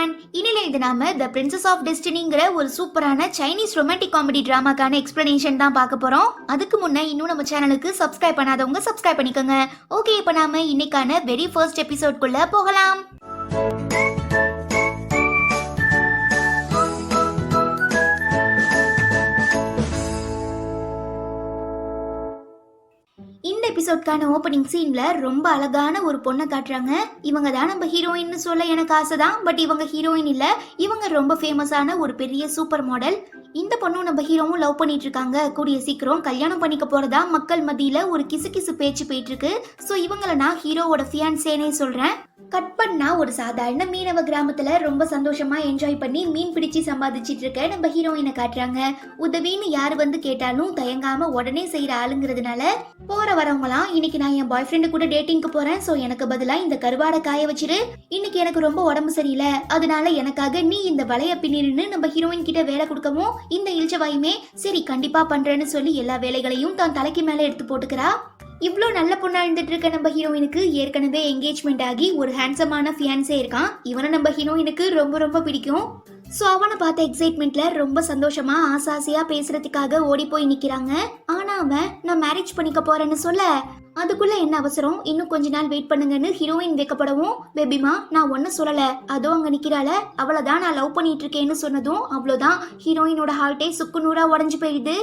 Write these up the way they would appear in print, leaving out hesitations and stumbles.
Everyone, இன்னில இது நாம the princess of டெஸ்டினிங்கிற ஒரு சூப்பரான சைனீஸ் ரொமான்டிக் காமெடி டிராமாக்கான எக்ஸ்பிளனேஷன் தான் பார்க்க போறோம். அதுக்கு முன்ன இன்னும் நம்ம சேனலுக்கு சப்ஸ்கிரைப் பண்ணாதவங்க சப்ஸ்கிரைப் பண்ணிக்கோங்க. ஓகே, இப்போ நாம இன்னைக்கான வெரி ஃபர்ஸ்ட் எபிசோட்குள்ள போகலாம். இந்த எபிசோட்கான ஓப்பனிங் சீன்ல ரொம்ப அழகான ஒரு பொண்ணை காட்டுறாங்க. இவங்க தான் நம்ம ஹீரோயின்னு சொல்ல எனக்கு ஆசைதான், பட் இவங்க ஹீரோயின் இல்ல, இவங்க ரொம்ப ஃபேமஸான ஒரு பெரிய சூப்பர் மாடல். இந்த பொண்ணும் நம்ம ஹீரோவும் லவ் பண்ணிட்டு இருக்காங்க. கூடிய சீக்கிரம் கல்யாணம் பண்ணிக்க போறதா மக்கள் மத்தியில ஒரு கிசு பேச்சு போயிட்டு இருக்கு. ஸோ இவங்களை நான் ஹீரோவோட ஃபியான்சேனே சொல்றேன். கட் பண்ணா ஒரு சாதாரண மீனவ கிராமத்துல ரொம்ப சந்தோஷமா என்ஜாய் பண்ணி மீன் பிடிச்சு சம்பாதிச்சிட்டு இருக்க நம்ம ஹீரோயினை காட்டுறாங்க. உதவின்னு யாரு வந்து கேட்டாலும் தயங்காம உடனே செய்யற ஆளுங்கிறதுனால போற வரவங்களாம், இன்னைக்கு நான் என் பாய் ஃப்ரெண்டு கூட டேட்டிங்க்கு போறேன், சோ எனக்கு பதிலா இந்த கருவாடை காய வச்சிரு, இன்னைக்கு எனக்கு ரொம்ப உடம்பு சரியில்லை, அதனால எனக்காக நீ இந்த வளைய பின்னிருன்னு நம்ம ஹீரோயின் கிட்ட வேலை கொடுக்கவும் இந்த இல்ச்சவாயுமே சரி கண்டிப்பா பண்றேன்னு சொல்லி எல்லா வேலைகளையும் தான் தலைக்கு மேல எடுத்து போட்டுக்கிறா. இவ்வளோ நல்ல பொண்ணா இருந்துட்டு இருக்க நம்ம ஹீரோயினுக்கு ஏற்கனவே என்கேஜ்மெண்ட் ஆகி ஒரு ஹேண்ட்ஸமான ஃபியான்ஸே இருக்கான். இவனை நம்ம ஹீரோயினுக்கு ரொம்ப பிடிக்கும். ஸோ அவனை பார்த்த எக்ஸைட்மெண்ட்ல ரொம்ப சந்தோஷமா ஆசாசியா பேசுறதுக்காக ஓடி போய் நிக்கிறாங்க. ஆனா அவன் நான் மேரேஜ் பண்ணிக்க போறேன்னு சொல்ல, அதுக்குள்ள என்ன அவசரம், இன்னும் கொஞ்ச நாள் வெயிட் பண்ணுங்கன்னு ஹீரோயின் வைக்கப்படவும், பேபிமா நான் ஒன்னும் சொல்லல, அதோ அங்க நிக்கிறாள அவளைதான் நான் லவ் பண்ணிட்டு இருக்கேன்னு சொன்னதும் அவ்வளோதான் ஹீரோயினோட ஹார்ட்டே சுக்கு நூறா உடஞ்சு போயிடுது.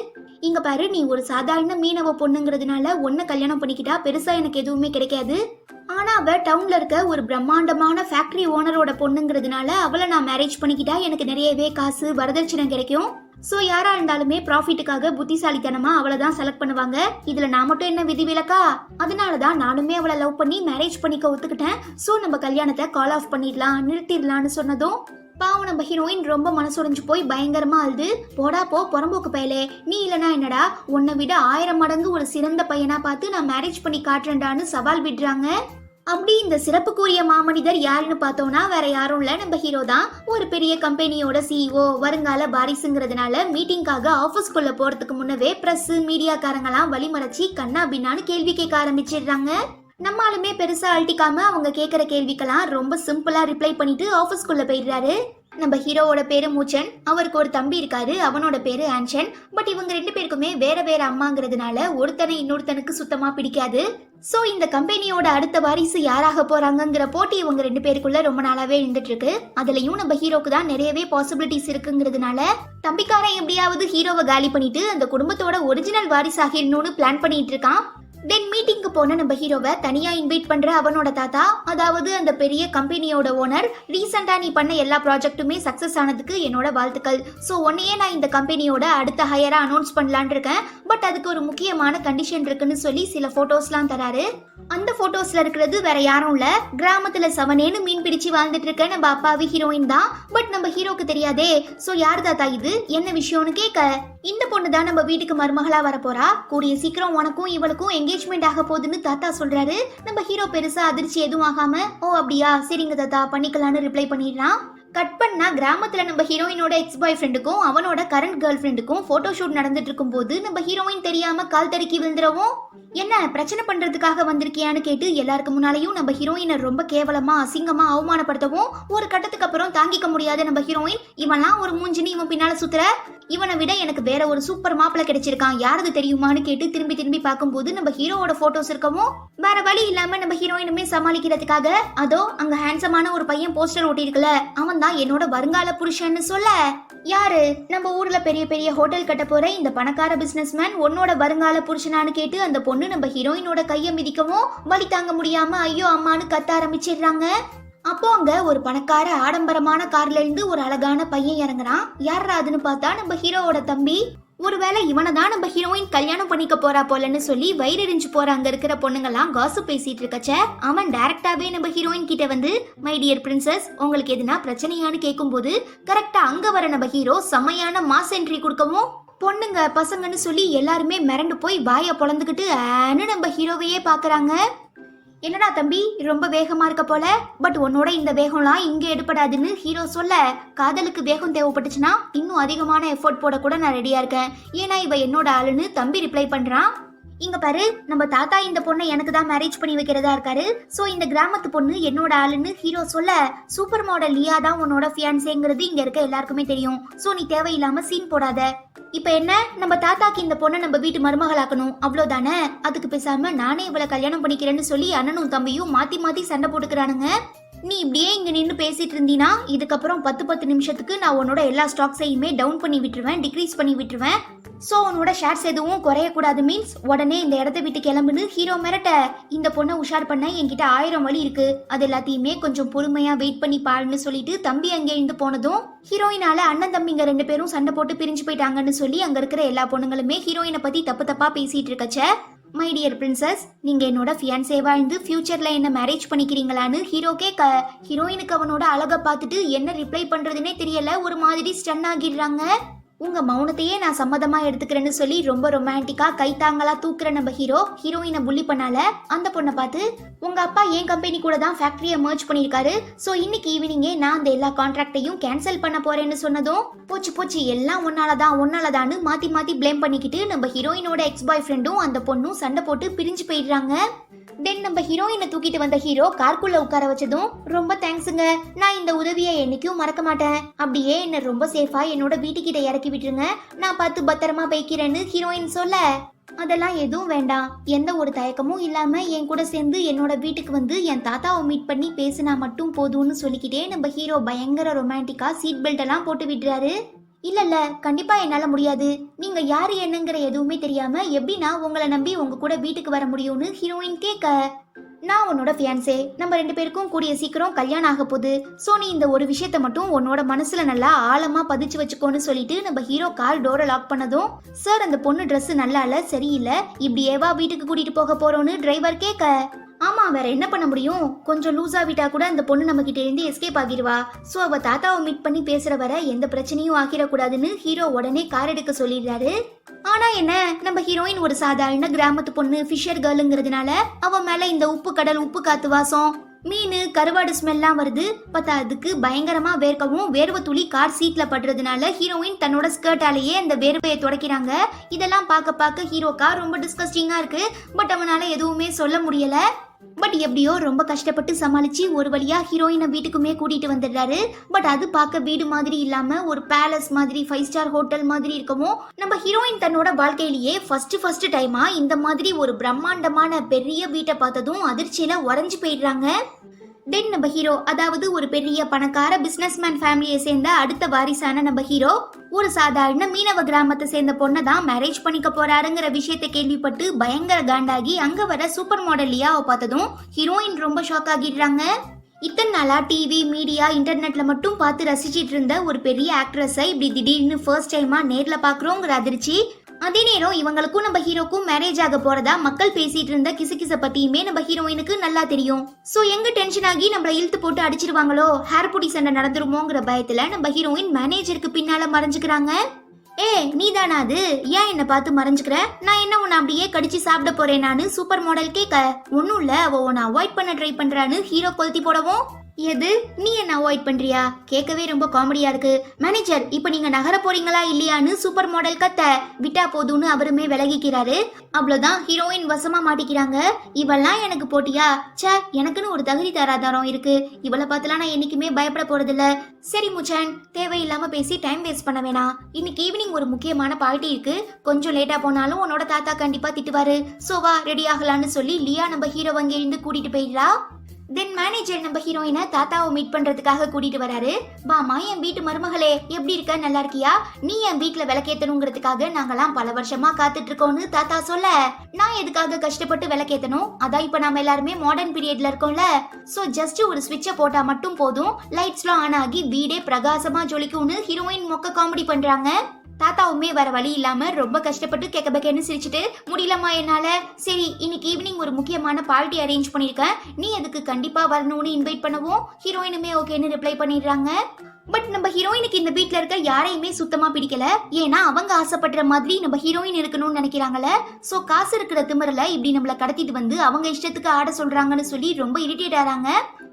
இங்க பாரு, நீ ஒரு சாதாரண மீனவ பொண்ணுங்கிறதுனால ஒன்ன கல்யாணம் பண்ணிக்கிட்டா பெருசா எனக்கு எதுவுமே கிடைக்காது. ஆனா அவ டவுன்ல இருக்க ஒரு பிரம்மாண்டமான ஃபேக்டரி ஓனரோட பொண்ணுங்கிறதுனால அவளை நான் மேரேஜ் பண்ணிக்கிட்டா எனக்கு நிறையவே காசு வரதட்சணை கிடைக்கும். சோ யாரா இருந்தாலுமே ப்ராஃபிட்டுக்காக புத்திசாலித்தனமா அவளை தான் செலக்ட் பண்ணுவாங்க. இதுல நான் மட்டும் என்ன விதிவிலக்கா? அதனாலதான் நானுமே அவளை லவ் பண்ணி மேரேஜ் பண்ணிக்க ஒத்துக்கிட்டேன். சோ நம்ம கல்யாணத்தை கால் ஆஃப் பண்ணிடலாம், நிறுத்திடலாம்னு சொன்னதும் பாவம் நம்ம ஹீரோயின் ரொம்ப மனசுடைஞ்சு போய் பயங்கரமா அழுது, போடா போ புறம்போக்கு பயலே, நீ இல்லனா என்னடா, உன்னை விட 1000 மடங்கு ஒரு சிறந்த பையனா பார்த்து நான் மேரேஜ் பண்ணி காட்டுறேன்டான்னு சவால் விடுறாங்க. அப்படி இந்த சிறப்புக்குரிய மாமனிதர் யாருன்னு பார்த்தோம்னா வேற யாரும் இல்ல, நம்ம ஹீரோ தான். ஒரு பெரிய கம்பெனியோட சிஇஓ, வருங்கால வாரிசுங்கிறதுனால மீட்டிங்காக ஆபீஸ்க்குள்ள போறதுக்கு முன்னவே பிரஸ் மீடியாக்காரங்களாம் வழிமறைச்சி கண்ணா பின்னான்னு கேள்வி கேட்க ஆரம்பிச்சிடுறாங்க. நம்மளுமே பெருசா அழட்டிக்காம அவங்க கேட்கிற கேள்விக்கெல்லாம் ரொம்ப சிம்பிளா ரிப்ளை பண்ணிட்டு ஆபீஸ்க்குள்ள போயிடுறாரு. நம்ம ஹீரோவோட பேரு மூச்சன், அவருக்கு ஒரு தம்பி இருக்காரு, அவனோட பேரு ஆன்சன். பட் இவங்க 2 பேருக்குமே வேற அம்மாங்கிறதுனால ஒருத்தனை இன்னொருத்தனுக்கு சுத்தமா பிடிக்காது. சோ இந்த கம்பெனியோட அடுத்த வாரிசு யாராக போறாங்கிற போட்டி இவங்க 2 பேருக்குள்ள ரொம்ப நாளாவே இருந்துட்டு இருக்கு. அதுலயும் நம்ம ஹீரோக்கு தான் நிறையவே பாசிபிலிட்டிஸ் இருக்குங்கிறதுனால தம்பிக்காரன் எப்படியாவது ஹீரோவை காலி பண்ணிட்டு அந்த குடும்பத்தோட ஒரிஜினல் வாரிசாகிடணும்னு பிளான் பண்ணிட்டு இருக்கான். தென் மீட்டிங்க்கு போன நம்ம ஹீரோவை தனியா இன்வைட் பண்ற அவனோட தாத்தா, அதாவது அந்த பெரிய கம்பெனியோட ஓனர், ரீசெண்டா நீ பண்ண எல்லா ப்ராஜெக்ட்டுமே சக்சஸ் ஆனதுக்கு என்னோட வாழ்த்துக்கள். ஸோ உன்னையே நான் இந்த கம்பெனியோட அடுத்த ஹையரா அனௌன்ஸ் பண்ணலான் இருக்கேன், பட் அதுக்கு ஒரு முக்கியமான கண்டிஷன் இருக்குன்னு சொல்லி சில போட்டோஸ்லாம் தராரு. அந்த போட்டோஸ்ல இருக்கிறது வேற யாரும் இல்ல, கிராமத்துல சவனேன்னு மீன் பிடிச்சு வாழ்ந்துட்டு இருக்க நம்ம அப்பாவி ஹீரோயின் தான். பட் நம்ம ஹீரோக்கு தெரியாதே. சோ யாரு தாத்தா இது, என்ன விஷயம்னு கேட்க, இந்த பொண்ணு தான் நம்ம வீட்டுக்கு மருமகளா வர போறா, கூடிய சீக்கிரம் உனக்கும் இவளுக்கும் என்கேஜ்மெண்ட் ஆக போகுதுன்னு தாத்தா சொல்றாரு. நம்ம ஹீரோ பெருசா அதிர்ச்சி எதுவும் ஆகாம, ஓ அப்படியா சரிங்க தாத்தா பண்ணிக்கலான்னு ரிப்ளை பண்ணிடுறான். கட் பண்ணா கிராமத்துல நம்ம ஹீரோயினோட எக்ஸ் பாய் ஃப்ரெண்டுக்கும் அவனோட கரண்ட் கேர்ள் ஃப்ரெண்டுக்கும் போட்டோ ஷூட் நடந்துட்டு இருக்கும் போது நம்ம ஹீரோயின் தெரியாம கால் தடுக்கி விழுந்துறவும், என்ன பிரச்சனை பண்றதுக்காக வந்திருக்கியான்னு கேட்டு எல்லாருக்கு முன்னாலையும் நம்ம ஹீரோயினை ரொம்ப கேவலமா அசிங்கமா அவமானப்படுத்தவும், ஒரு கட்டத்துக்கு அப்புறம் தாங்கிக்க முடியாத நம்ம ஹீரோயின், இவன்லாம் ஒரு மூஞ்சினி இவன் பின்னால சுத்துற, இவனை விட எனக்கு வேற ஒரு சூப்பர் மாப்பிள்ள கிடைச்சிருக்கான், யாரது தெரியுமான்னு கேட்டு திரும்பி பார்க்கும்போது நம்ம ஹீரோவோட போட்டோஸ் இருக்கவும் வேற வழி இல்லாம நம்ம ஹீரோயினுமே சமாளிக்கிறதுக்காக, அதோ அங்க ஹேண்ட்ஸமான ஒரு பையன் போஸ்டர் ஓட்டி இருக்குல்ல, அவன் தான் என்னோட வருங்கால புருஷன்னு சொல்ல, யாரு நம்ம ஊர்ல பெரிய ஹோட்டல் கட்ட போற இந்த பணக்கார பிசினஸ்மேன் உன்னோட வருங்கால புருஷனான்னு கேட்டு அந்த பொண்ணு நம்ம ஹீரோயினோட கையை மிதிக்கவும் வலி தாங்க முடியாம ஐயோ அம்மான்னு கத்த ஆரம்பிச்சிடுறாங்க. அப்போ அங்க ஒரு பணக்கார ஆடம்பரமான கார்ல இருந்து ஒரு அழகான பையன் இறங்குறான். யாரா அதுன்னு பார்த்தா நம்ம ஹீரோவோட தம்பி. ஒருவேளை இவனை தான் நம்ம ஹீரோயின் கல்யாணம் பண்ணிக்க போறா போலன்னு சொல்லி வயிறெறிஞ்சு போற அங்க இருக்கிற பொண்ணுங்கெல்லாம் காசிப் பேசிட்டு இருக்கச்ச, அவன் டைரக்டாவே நம்ம ஹீரோயின் கிட்ட வந்து, மை டியர் பிரின்சஸ் உங்களுக்கு எதுனா பிரச்சனையான்னு கேட்கும் போது கரெக்டா அங்க வர நம்ம ஹீரோ செம்மையான மாஸ் என்ட்ரி கொடுக்கவும், பொண்ணுங்க பசங்கன்னு சொல்லி எல்லாருமே மிரண்டு போய் வாயை பொழந்துக்கிட்டு ஆன்னு நம்ம ஹீரோவையே பாக்குறாங்க. என்னடா தம்பி ரொம்ப வேகமா இருக்க போல, பட் உன்னோட இந்த வேகம்லாம் இங்க எடுப்படாதுன்னு ஹீரோ சொல்ல, காதலுக்கு வேகம் தேவைப்பட்டுச்சுன்னா இன்னும் அதிகமான எஃபோர்ட் போட கூட நான் ரெடியா இருக்கேன், ஏன்னா இவ என்னோட ஆளுன்னு தம்பி ரிப்ளை பண்றான். இங்க பாரு, நம்ம தாத்தா இந்த பொண்ணை எனக்கு தான் மேரேஜ் பண்ணி வைக்கிறதா இருக்காரு. சோ இந்த கிராமத்து பொண்ணு என்னோட ஆளுன்னு ஹீரோ சொல்ல, சூப்பர் மாடல் லியா தான் உன்னோட ஃபியான்சேங்கிறது இங்க இருக்க எல்லாருக்குமே தெரியும். சோ நீ தேவையில்லாம சீன் போடாத. இப்ப என்ன, நம்ம தாத்தாக்கு இந்த பொண்ணை நம்ம வீட்டு மருமகளாக்கணும், அவ்வளவுதானே? அதுக்கு பேசாம நானே இவளை கல்யாணம் பண்ணிக்கிறேன்னு சொல்லி அண்ணனும் தம்பியும் மாத்தி மாத்தி சண்டை போட்டுக்கிறானுங்க. நீ இப்படியே இங்க நின்று பேசிட்டு இருந்தீனா இதுக்கப்புறம் 10 நிமிஷத்துக்கு நான் உன்னோட எல்லா ஸ்டாக்ஸையுமே டவுன் பண்ணி விட்டுருவேன், டிக்ரீஸ் பண்ணி விட்டுருவேன். சோ உன்னோட ஷேர்ஸ் எதுவும் குறையக்கூடாது மீன்ஸ் உடனே இந்த இடத்த விட்டு கிளம்புன்னு ஹீரோ மிரட்ட, இந்த பொண்ணை உஷார் பண்ண என்கிட்ட 1000 வழி இருக்கு, அது எல்லாத்தையுமே கொஞ்சம் பொறுமையா வெயிட் பண்ணி பாருன்னு சொல்லிட்டு தம்பி அங்கே இருந்து போனதும் ஹீரோயினால அண்ணன் தம்பிங்க 2 பேரும் சண்டை போட்டு பிரிஞ்சு போயிட்டாங்கன்னு சொல்லி அங்க இருக்கிற எல்லா பொண்ணுங்களுமே ஹீரோயினை பத்தி தப்பு தப்பா பேசிட்டு இருக்கச்ச, மை டியர் பிரின்சஸ், நீங்க என்னோட ஃபியான்சேவா இருந்து ஃபியூச்சர்ல என்ன மேரேஜ் பண்ணிக்கிறீங்களான்னு ஹீரோ கேட்க, ஹீரோயினுக்கு அவனோட அழகை பார்த்துட்டு என்ன ரிப்ளை பண்றதுன்னே தெரியல, ஒரு மாதிரி ஸ்டன் ஆகிடுறாங்க. உங்க மௌனத்தையே நான் சம்மதமா எடுத்துக்கிறேன்னு சொல்லி ரொம்ப ரொமான்டிக்கா கைத்தாங்களா தூக்குற நம்ம ஹீரோயினை புள்ளி பண்ணால அந்த பொண்ணை பார்த்து, உங்க அப்பா என் கம்பெனி கூட தான் ஃபேக்டரியை மர்ஜ் பண்ணிருக்காரு, சோ இன்னைக்கு ஈவினிங்கே நான் அந்த எல்லா கான்ட்ராக்டையும் கேன்சல் பண்ண போறேன்னு சொன்னதும், போச்சு எல்லாம் ஒன்னாலதான்னு மாத்தி மாத்தி பிளேம் பண்ணிக்கிட்டு நம்ம ஹீரோயினோட எக்ஸ் பாய் ஃப்ரெண்டும் அந்த பொண்ணும் சண்டை போட்டு பிரிஞ்சு போயிடுறாங்க. தென் நம்ம ஹீரோயினை தூக்கிட்டு வந்த ஹீரோ கார்க்குள்ள உட்கார வச்சதும், ரொம்ப தேங்க்ஸுங்க, நான் இந்த உதவியை என்னைக்கும் மறக்க மாட்டேன், அப்படியே என்ன ரொம்ப சேஃபா என்னோட வீட்டுக்கிட்ட இறக்கி விட்டுருங்க, நான் பார்த்து பத்திரமா போய்க்கிறேன்னு ஹீரோயின் சொல்ல, அதெல்லாம் எதுவும் வேண்டாம், எந்த ஒரு தயக்கமும் இல்லாம என் கூட சேர்ந்து என்னோட வீட்டுக்கு வந்து என் தாத்தாவை மீட் பண்ணி பேசினா மட்டும் போதும்னு சொல்லிக்கிட்டே நம்ம ஹீரோ பயங்கர ரொமான்டிக்கா சீட் பெல்ட் எல்லாம் போட்டு விடுறாரு. இல்ல கண்டிப்பா என்னால முடியாது, நீங்க யாரு என்னங்கிற எதுவுமே தெரியாம எப்படி நான் உங்களை நம்பி உங்க கூட வீட்டுக்கு வர முடியும்னு ஹீரோயின் கேட்க, நான் உன்னோட ஃபியான்சே, நம்ம 2 பேருக்கும் கூடிய சீக்கிரம் கல்யாணம் ஆக போகுது, சோ நீ இந்த ஒரு விஷயத்த மட்டும் உன்னோட மனசுல நல்லா ஆழமா பதிச்சு வச்சுக்கோன்னு சொல்லிட்டு நம்ம ஹீரோ கார் டோரை லாக் பண்ணதும், சார் அந்த பொண்ணு ட்ரெஸ் நல்லா இல்ல, சரியில்லை, இப்படியேவா வீட்டுக்கு கூட்டிட்டு போக போறோம்னு டிரைவர் கேட்க, ஆமா வேற என்ன பண்ண முடியும், கொஞ்சம் லூஸா விட்டா கூட அந்த பொண்ணு நம்ம கிட்ட இருந்து எஸ்கேப் ஆகிடுவா, சோ அவ தாத்தாவை மீட் பண்ணி பேசுற வர எந்த பிரச்சனையும் ஆகிடக்கூடாதுன்னு ஹீரோ உடனே கார் எடுக்க சொல்லிடுறாரு. ஆனா என்ன, நம்ம ஹீரோயின் ஒரு சாதாரண கிராமத்து பொண்ணு ஃபிஷர் கேர்ளுங்கிறதுனால அவ மேல இந்த உப்பு கடல் உப்பு காத்து வாசம் மீன் கருவாடு ஸ்மெல்லாம் வருது, பார்த்தா அதுக்கு பயங்கரமா வேர்க்கவும் வேர்வை துளி கார் சீட்ல படுறதுனால ஹீரோயின் தன்னோட ஸ்கர்ட்டாலேயே அந்த வேர்வையை துடைக்கிறாங்க. இதெல்லாம் பார்க்க ஹீரோக்கா ரொம்ப டிஸ்கஸ்டிங்கா இருக்கு, பட் அவனால எதுவுமே சொல்ல முடியல. பட் எப்படியோ ரொம்ப கஷ்டப்பட்டு சமாளிச்சு ஒரு வழியா ஹீரோயினை வீட்டுக்குமே கூட்டிட்டு வந்துடுறாரு. பட் அது பார்க்க வீடு மாதிரி இல்லாம ஒரு பேலஸ் மாதிரி 5 ஸ்டார் ஹோட்டல் மாதிரி இருக்கவும், நம்ம ஹீரோயின் தன்னோட வாழ்க்கையிலேயே ஃபர்ஸ்ட் டைமா இந்த மாதிரி ஒரு பிரம்மாண்டமான பெரிய வீட்டை பார்த்ததும் அதிர்ச்சியில உறைஞ்சு போயிடுறாங்க. தென் நம்ம ஹீரோ, அதாவது ஒரு பெரிய பணக்கார பிசினஸ்மேன் ஃபேமிலியை சேர்ந்த அடுத்த வாரிசான நம்ம ஹீரோ ஒரு சாதாரண மீனவ கிராமத்தை சேர்ந்த பொண்ணை தான் மேரேஜ் பண்ணிக்க போறாருங்கிற விஷயத்தை கேள்விப்பட்டு பயங்கர காண்டாகி அங்க வர சூப்பர் மாடல் லியாவை பார்த்ததும் ஹீரோயின் ரொம்ப ஷாக் ஆகிடுறாங்க. இத்தனை நாளா டிவி மீடியா இன்டர்நெட்ல மட்டும் பார்த்து ரசிச்சிட்டு இருந்த ஒரு பெரிய ஆக்ட்ரஸை இப்படி திடீர்னு ஃபர்ஸ்ட் டைமா நேர்ல பாக்குறோங்கிற அதிர்ச்சி. அதே நேரம் இவங்களுக்கும் நம்ம ஹீரோக்கும் மேரேஜ் ஆக போறதா மக்கள் பேசிட்டு இருந்த கிச பத்தியுமே நம்ம ஹீரோயினுக்கு நல்லா தெரியும். சோ எங்க டென்ஷன் ஆகி நம்மள இழுத்து போட்டு அடிச்சிருவாங்களோ, ஹேர் புடி சண்டை நடந்துருமோங்கிற பயத்துல நம்ம ஹீரோயின் மேனேஜருக்கு பின்னால மறைஞ்சுக்கிறாங்க. நீ தானா அது, ஏன் என்ன பார்த்து மறைஞ்சுக்கிற, நான் என்ன உன்னை அப்படியே கடிச்சு சாப்பிட போறேன் நானு சூப்பர் மாடல் கேட்க, ஒன்னும் இல்ல அவ உன்னை அவாய்ட் பண்ண ட்ரை பண்றான்னு ஹீரோ கொளுத்தி போடவும், எது நீ என்ன அவாய்ட் பண்றியா, கேட்கவே ரொம்ப காமெடியா இருக்கு, மேனேஜர் இப்ப நீங்க நகர போறீங்களா இல்லையான்னு சூப்பர் மாடல் கத்த, விட்டா போதும்னு அவருமே விலகிக்கிறாரு. அவ்வளவுதான் ஹீரோயின் வசமா மாட்டிக்கிறாங்க. இவெல்லாம் எனக்கு போட்டியா, சே எனக்குன்னு ஒரு தகுதி தராதாரம் இருக்கு, இவளை பார்த்துலாம் நான் என்னைக்குமே பயப்பட போறது இல்ல. சரி முச்சன், தேவையில்லாம பேசி டைம் வேஸ்ட் பண்ண வேணாம், இன்னைக்கு ஈவினிங் ஒரு முக்கியமான பார்ட்டி இருக்கு, கொஞ்சம் லேட்டா போனாலும் உன்னோட தாத்தா கண்டிப்பா திட்டுவாரு, சோ வா ரெடி ஆகலான்னு சொல்லி லியா நம்ம ஹீரோ அங்க இருந்து கூட்டிட்டு போயிடுறா. தென் மேனேஜர் நம்ம ஹீரோயினை தாத்தாவை மீட் பண்றதுக்காக கூட்டிட்டு வராரு. வாமா என் வீட்டு மருமகளே, எப்படி இருக்க, நல்லா இருக்கியா, நீ என் வீட்டுல விளக்கேத்தணுங்கிறதுக்காக நாங்கெல்லாம் பல வருஷமா காத்துட்டு இருக்கோம்னு தாத்தா சொல்ல, நான் எதுக்காக கஷ்டப்பட்டு விளக்கேத்தணும், அதான் இப்ப நாம எல்லாருமே மாடர்ன் பீரியட்ல இருக்கோம்ல, சோ ஜஸ்ட் ஒரு ஸ்விட்சை போட்டா மட்டும் போதும், லைட்ஸ்லாம் ஆன் ஆகி வீடே பிரகாசமா ஜொலிக்கும்னு ஹீரோயின் மொக்க காமெடி பண்றாங்க. தாத்தாவுமே வர வழி இல்லாம ரொம்ப கஷ்டப்பட்டு கேட்க சிரிச்சுட்டு, முடியலமா என்னால, சரி இன்னைக்கு ஈவினிங் ஒரு முக்கியமான பார்ட்டி அரேஞ்ச் பண்ணிருக்கேன், நீ அதுக்கு கண்டிப்பா வரணும்னு இன்வைட் பண்ணவும் ஹீரோயினுமே ஓகேன்னு ரிப்ளை பண்ணிடுறாங்க. பட் நம்ம ஹீரோயினுக்கு இந்த வீட்ல இருக்க யாரையுமே சுத்தமா பிடிக்கல, ஏன்னா அவங்க ஆசைப்படுற மாதிரி நம்ம ஹீரோயின் இருக்கணும்னு நினைக்கிறாங்கல்ல, சோ காசு இருக்கிற திமிரல இப்படி நம்மள கடத்திட்டு வந்து அவங்க இஷ்டத்துக்கு ஆட சொல்றாங்கன்னு சொல்லி ரொம்ப இரிட்டேட் ஆறாங்க.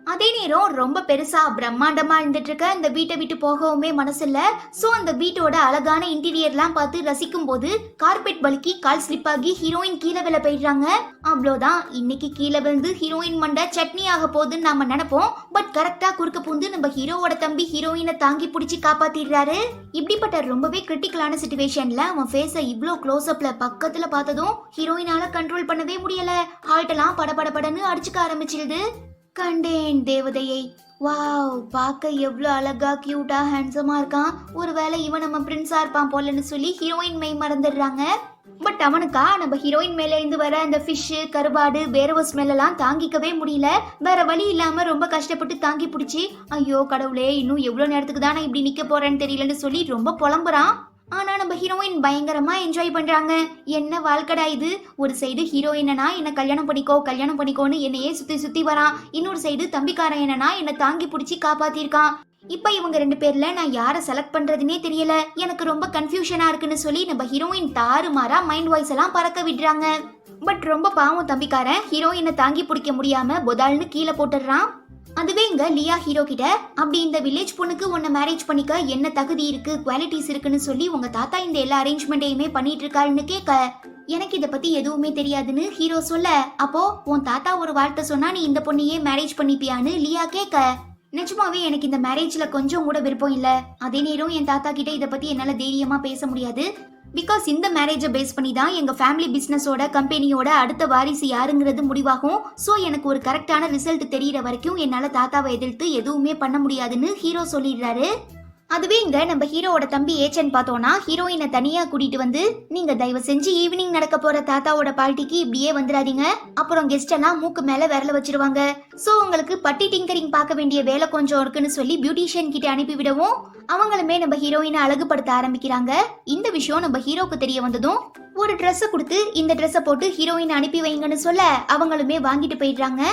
அதே நேரம் ரொம்ப பெருசா பிரம்மாண்டமா இருந்துட்டு இருக்க இந்த வீட்டை விட்டு போகவுமே மனசு இல்ல. சோ அந்த வீட்டோட அழகான இன்டீரியர்லாம் பார்த்து ரசிக்கும் போது கார்பெட் வலிக்கி கால் ஸ்லிப் ஆகி ஹீரோயின் கீழே விழ போயிடுறாங்க. அவ்வளோதான், இன்னைக்கு கீழே விழுந்து ஹீரோயின் மண்டை சட்னி ஆக போகுதுன்னு நாம நினைப்போம். பட் கரெக்டா குறுக்க பூந்து நம்ம ஹீரோவோட தம்பி ஹீரோயினை தாங்கி பிடிச்சி காப்பாத்திடுறாரு. இப்படிப்பட்ட ரொம்பவே கிரிட்டிக்கலான சிச்சுவேஷன்ல அவன் ஃபேஸ இவ்ளோ க்ளோஸ் அப்ல பக்கத்துல பார்த்ததும் ஹீரோயினால கண்ட்ரோல் பண்ணவே முடியல. ஹார்ட் எல்லாம் படபடன்னு அடிச்சுக்க ஆரம்பிச்சிருது. கண்டேன் தேவதையை. வாவ், பார்க்க எவ்வளோ அழகா கியூட்டா ஹேண்ட்ஸமா இருக்கான். ஒருவேளை இவன் நம்ம பிரின்ஸா இருப்பான் போலன்னு சொல்லி ஹீரோயின் மெய் மறந்துடுறாங்க. பட் அவனுக்கா நம்ம ஹீரோயின் மேல இருந்து வர அந்த ஃபிஷ், கருவாடு, வேர்வை ஸ்மெல் எல்லாம் தாங்கிக்கவே முடியல. வேற வழி இல்லாம ரொம்ப கஷ்டப்பட்டு தாங்கி பிடிச்சி, ஐயோ கடவுளே, இன்னும் எவ்வளவு நேரத்துக்கு தானே இப்படி நிக்க போறேன்னு தெரியலன்னு சொல்லி ரொம்ப புலம்புறான். ஆனா நம்ம ஹீரோயின் பயங்கரமா என்ஜாய் பண்றாங்க. என்ன வாழ்க்கடா இது! ஒரு சைடு ஹீரோயினா என்ன கல்யாணம் பண்ணிக்கோன்னு என்னையே சுத்தி சுத்தி வரான். இன்னொரு சைடு தம்பிக்காரன் என்னன்னா என்ன தாங்கி பிடிச்சி காப்பாத்திருக்கான். இப்ப இவங்க 2 பேர்ல நான் யாரை செலக்ட் பண்றதுன்னே தெரியல, எனக்கு ரொம்ப கன்ஃபியூஷனா இருக்குன்னு சொல்லி நம்ம ஹீரோயின் தாறுமாறா மைண்ட் வாய்ஸ் எல்லாம் பறக்க விடுறாங்க. பட் ரொம்ப பாவம் தம்பிக்காரன் ஹீரோயினை தாங்கி பிடிக்க முடியாம பொதால்னு கீழே போட்டுடுறான். அதுவே இங்க லியா ஹீரோ கிட்ட, அப்படி இந்த வில்லேஜ் பொண்ணுக்கு உன்னை மேரேஜ் பண்ணிக்க என்ன தகுதி இருக்கு, குவாலிட்டிஸ் இருக்குன்னு சொல்லி உங்க தாத்தா இந்த எல்லா அரேஞ்ச்மெண்ட்டையுமே பண்ணிட்டு இருக்காருன்னு கேட்க, எனக்கு இதை பத்தி எதுவுமே தெரியாதுன்னு ஹீரோ சொல்ல, அப்போ உன் தாத்தா ஒரு வார்த்தை சொன்னா நீ இந்த பொண்ணையே மேரேஜ் பண்ணிப்பியான்னு லியா கேட்க, நிஜமாவே எனக்கு இந்த மேரேஜ்ல கொஞ்சம் கூட விருப்பம் இல்ல. அதே நேரம் என் தாத்தா கிட்ட இதை பத்தி என்னால தைரியமா பேச முடியாது. பிகாஸ் இந்த மேரேஜை பேஸ் பண்ணி தான் எங்க ஃபேமிலி பிசினஸோட கம்பெனியோட அடுத்த வாரிசு யாருங்கிறது முடிவாகும். ஸோ எனக்கு ஒரு கரெக்டான ரிசல்ட் தெரியற வரைக்கும் என்னால தாத்தாவை எதிர்த்து எதுவுமே பண்ண முடியாதுன்னு ஹீரோ சொல்லிடுறாரு. அதுவே இங்க நம்ம ஹீரோவோட தம்பி ஏச்சன் பார்த்தோம்னா ஹீரோயினை தனியா கூட்டிட்டு வந்து, நீங்க தயவு செஞ்சு ஈவினிங் நடக்க போற தாத்தாவோட பார்ட்டிக்கு இப்படியே வந்துடாதீங்க, அப்புறம் கெஸ்ட் எல்லாம் மூக்கு மேல விரல வச்சிருவாங்க. சோ உங்களுக்கு பட்டி டிங்கரிங் பார்க்க வேண்டிய வேலை கொஞ்சம் இருக்குன்னு சொல்லி பியூட்டிஷியன் கிட்ட அனுப்பி விடவும் அவங்களுமே நம்ம ஹீரோயினை அழகுபடுத்த ஆரம்பிக்கிறாங்க. இந்த விஷயம் நம்ம ஹீரோக்கு தெரிய வந்ததும் ஒரு ட்ரெஸ் கொடுத்து இந்த ட்ரெஸ்ஸை போட்டு ஹீரோயினை அனுப்பி வைங்கன்னு சொல்ல அவங்களுமே வாங்கிட்டு போயிடுறாங்க.